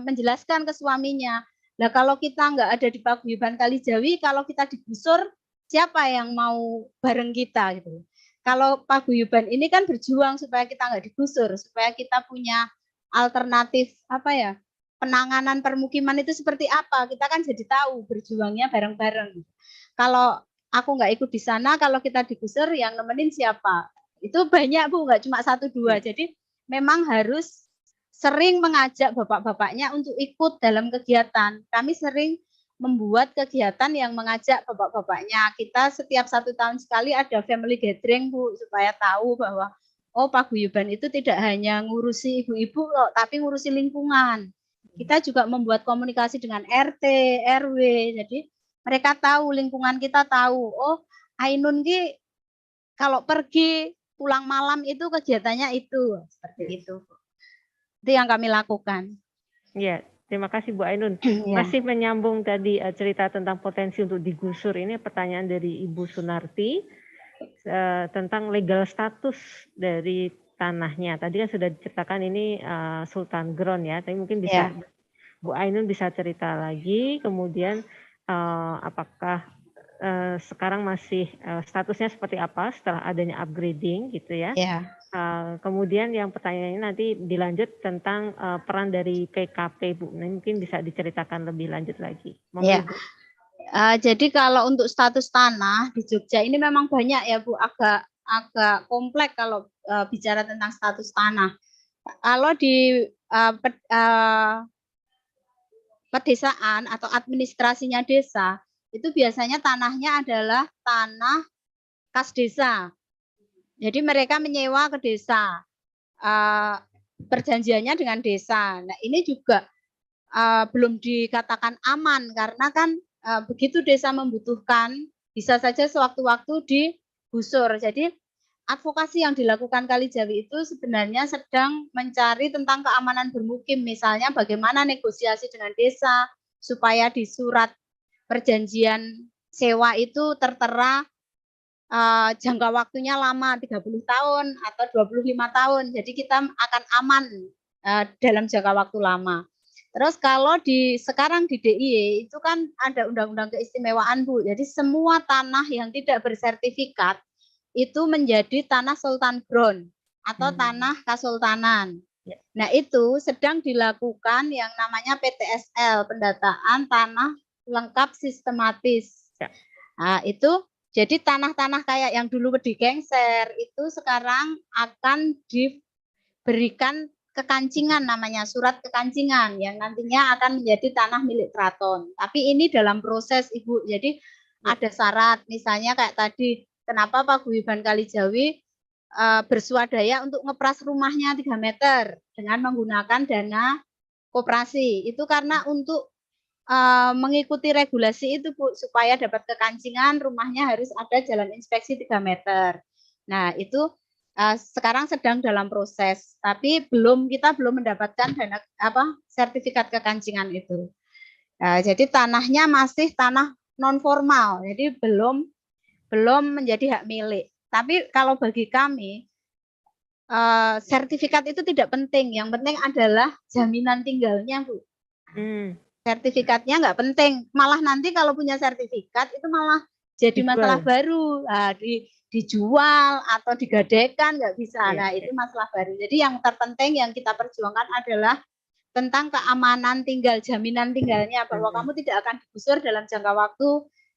menjelaskan ke suaminya, nah kalau kita nggak ada di Paguyuban Kalijawi, kalau kita digusur, siapa yang mau bareng kita gitu. Kalau Paguyuban ini kan berjuang supaya kita nggak digusur, supaya kita punya alternatif penanganan permukiman itu seperti apa, kita kan jadi tahu berjuangnya bareng-bareng. Kalau aku nggak ikut di sana, kalau kita digusur yang nemenin siapa? Itu banyak Bu, nggak cuma satu dua. Jadi memang harus sering mengajak bapak-bapaknya untuk ikut dalam kegiatan. Kami sering membuat kegiatan yang mengajak bapak-bapaknya. Kita setiap 1 tahun sekali ada family gathering Bu, supaya tahu bahwa Paguyuban itu tidak hanya ngurusi ibu-ibu loh, tapi ngurusi lingkungan. Kita juga membuat komunikasi dengan RT, RW. Jadi mereka tahu, lingkungan kita tahu. Ainun ki kalau pergi pulang malam itu kegiatannya itu, seperti itu. Itu yang kami lakukan. Iya, terima kasih Bu Ainun. Masih menyambung tadi cerita tentang potensi untuk digusur. Ini pertanyaan dari Ibu Sunarti tentang legal status dari tanahnya. Tadi kan sudah diceritakan ini Sultan Ground ya, tapi mungkin bisa Bu Ainun bisa cerita lagi. Kemudian apakah sekarang masih statusnya seperti apa setelah adanya upgrading gitu ya? Kemudian yang pertanyaannya nanti dilanjut tentang peran dari PKP Bu. Nah, mungkin bisa diceritakan lebih lanjut lagi. Jadi kalau untuk status tanah di Jogja ini memang banyak ya Bu, agak kompleks kalau bicara tentang status tanah. Kalau di pedesaan atau administrasinya desa, itu biasanya tanahnya adalah tanah kas desa. Jadi mereka menyewa ke desa, perjanjiannya dengan desa. Nah ini juga belum dikatakan aman, karena kan begitu desa membutuhkan, bisa saja sewaktu-waktu digusur. Jadi advokasi yang dilakukan Kalijawi itu sebenarnya sedang mencari tentang keamanan bermukim, misalnya bagaimana negosiasi dengan desa supaya di surat perjanjian sewa itu tertera jangka waktunya lama, 30 tahun atau 25 tahun. Jadi kita akan aman dalam jangka waktu lama. Terus kalau sekarang di DIY itu kan ada undang-undang keistimewaan Bu. Jadi semua tanah yang tidak bersertifikat itu menjadi tanah Sultan Ground atau tanah Kasultanan. Nah, itu sedang dilakukan yang namanya PTSL, pendataan tanah lengkap sistematis. Nah, itu jadi tanah-tanah kayak yang dulu digengser itu sekarang akan diberikan kekancingan, namanya surat kekancingan yang nantinya akan menjadi tanah milik keraton. Tapi ini dalam proses, Ibu. Jadi ada syarat, misalnya kayak tadi, kenapa Paguyuban Kalijawi bersuadaya untuk ngepras rumahnya 3 meter dengan menggunakan dana koperasi. Itu karena untuk mengikuti regulasi itu, Bu, supaya dapat kekancingan rumahnya harus ada jalan inspeksi 3 meter. Nah, itu sekarang sedang dalam proses, tapi kita belum mendapatkan dana sertifikat kekancingan itu. Jadi tanahnya masih tanah non formal, jadi belum menjadi hak milik. Tapi kalau bagi kami sertifikat itu tidak penting, yang penting adalah jaminan tinggalnya, Bu. Sertifikatnya nggak penting, malah nanti kalau punya sertifikat itu malah jadi masalah baru. Dijual atau digadaikan nggak bisa. Nah, itu masalah baru. Jadi yang terpenting yang kita perjuangkan adalah tentang keamanan tinggal, jaminan tinggalnya, bahwa kamu tidak akan digusur dalam jangka waktu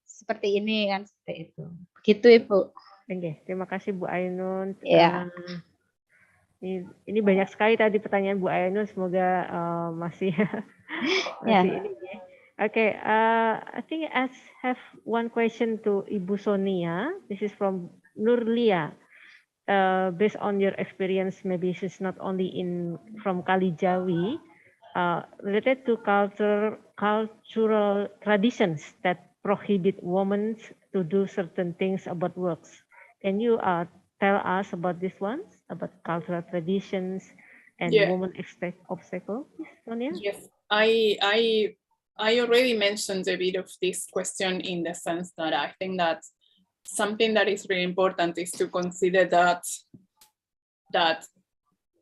seperti ini, kan, seperti itu. Begitu, Ibu. Oke, terima kasih Bu Ainun. Ya. Ini banyak sekali tadi pertanyaan Bu Ainun, semoga masih ini. Okay, I think I have one question to Ibu Sonia. This is from Nurlia. Based on your experience, maybe she's not only from Kalijawi, related to cultural traditions that prohibit women to do certain things about works. Can you tell us about this ones, about cultural traditions and women obstacle, Sonia? Yes, I already mentioned a bit of this question in the sense that I think that something that is really important is to consider that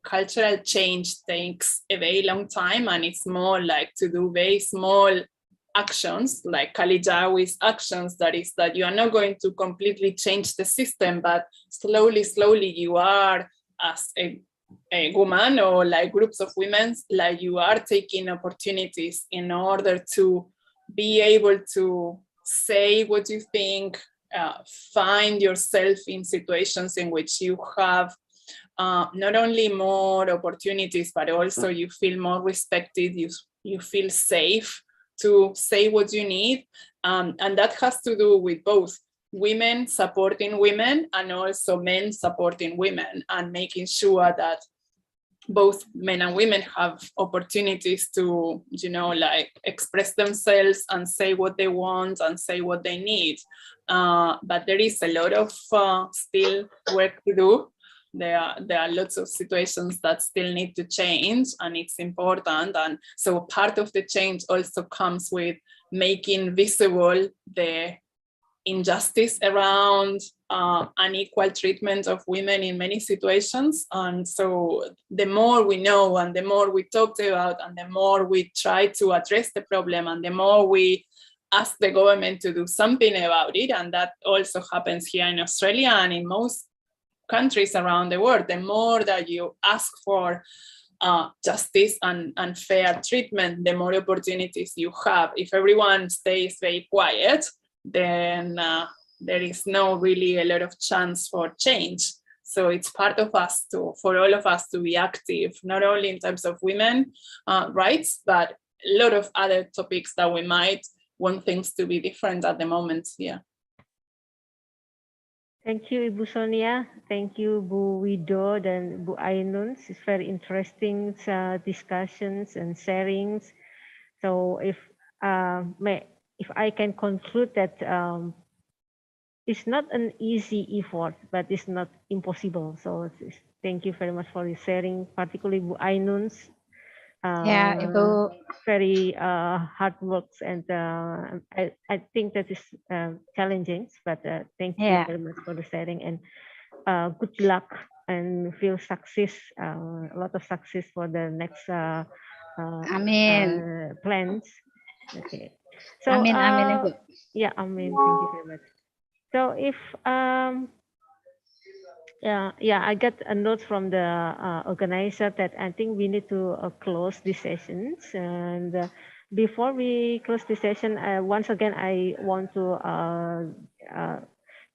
cultural change takes a very long time, and it's more like to do very small actions, like Kalijawi's actions, that you are not going to completely change the system, but slowly you are, as a woman or like groups of women, like you are taking opportunities in order to be able to say what you think, find yourself in situations in which you have not only more opportunities, but also you feel more respected, you feel safe to say what you need. And that has to do with both women supporting women and also men supporting women, and making sure that both men and women have opportunities to, like express themselves and say what they want and say what they need. But there is a lot of still work to do. There are lots of situations that still need to change, and it's important. And so part of the change also comes with making visible the injustice around unequal treatment of women in many situations. And so the more we know and the more we talk about and the more we try to address the problem and the more we ask the government to do something about it, and that also happens here in Australia and in most countries around the world, the more that you ask for justice and fair treatment, the more opportunities you have. If everyone stays very quiet, then there is no really a lot of chance for change. So it's part of us for all of us to be active, not only in terms of women rights, but a lot of other topics that we might want things to be different at the moment. Yeah. Thank you, Ibu Sonia. Thank you, Bu Wido dan Bu Ainun. It's very interesting discussions and sharings. So if I can conclude that it's not an easy effort, but it's not impossible. So thank you very much for your sharing, particularly Bu Ainun's very hard works, and I think that is challenging, but thank you very much for the sharing, and good luck and feel success, a lot of success for the next plans. Okay. So amin, Ibu. Yeah, amin. Thank you very much. So if Yeah, I got a note from the organizer that I think we need to close these sessions. And before we close this session, once again, I want to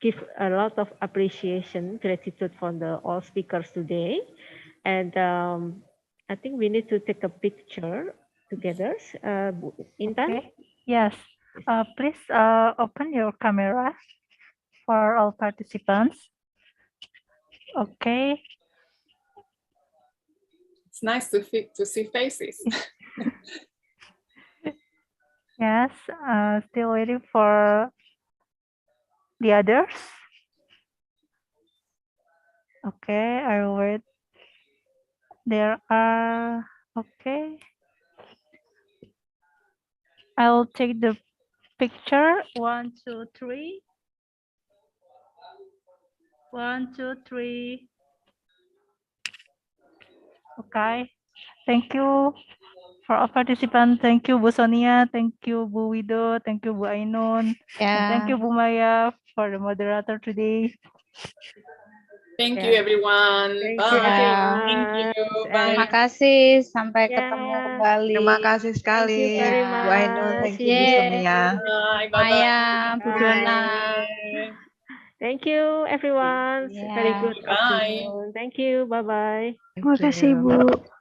give a lot of appreciation, gratitude for all speakers today. And I think we need to take a picture together. Intan? Okay. Yes. Please open your camera for all participants. Okay. It's nice to see faces. Yes. Still waiting for the others. Okay, I will wait. There are, okay. I'll take the picture. 1, 2, 3. 1, 2, 3. Okay. Thank you for all participants. Thank you, Bu Sonia. Thank you, Bu Wido. Thank you, Bu Ainun. And thank you, Bu Maya, for the moderator today. Thank you, everyone. Thank Bye. you, Thank you. Terima Bye. kasih. Sampai Yeah. ketemu kembali. Terima kasih Thank you sekali, very Bu Ainun. much. Thank you, Bu Sonia. Bye. Bye. Maya, Bu Bye. Dona. Thank you, everyone. Very Yeah. good Bye. afternoon. Thank you. Bye-bye. Thank Terima kasih, you. Bu.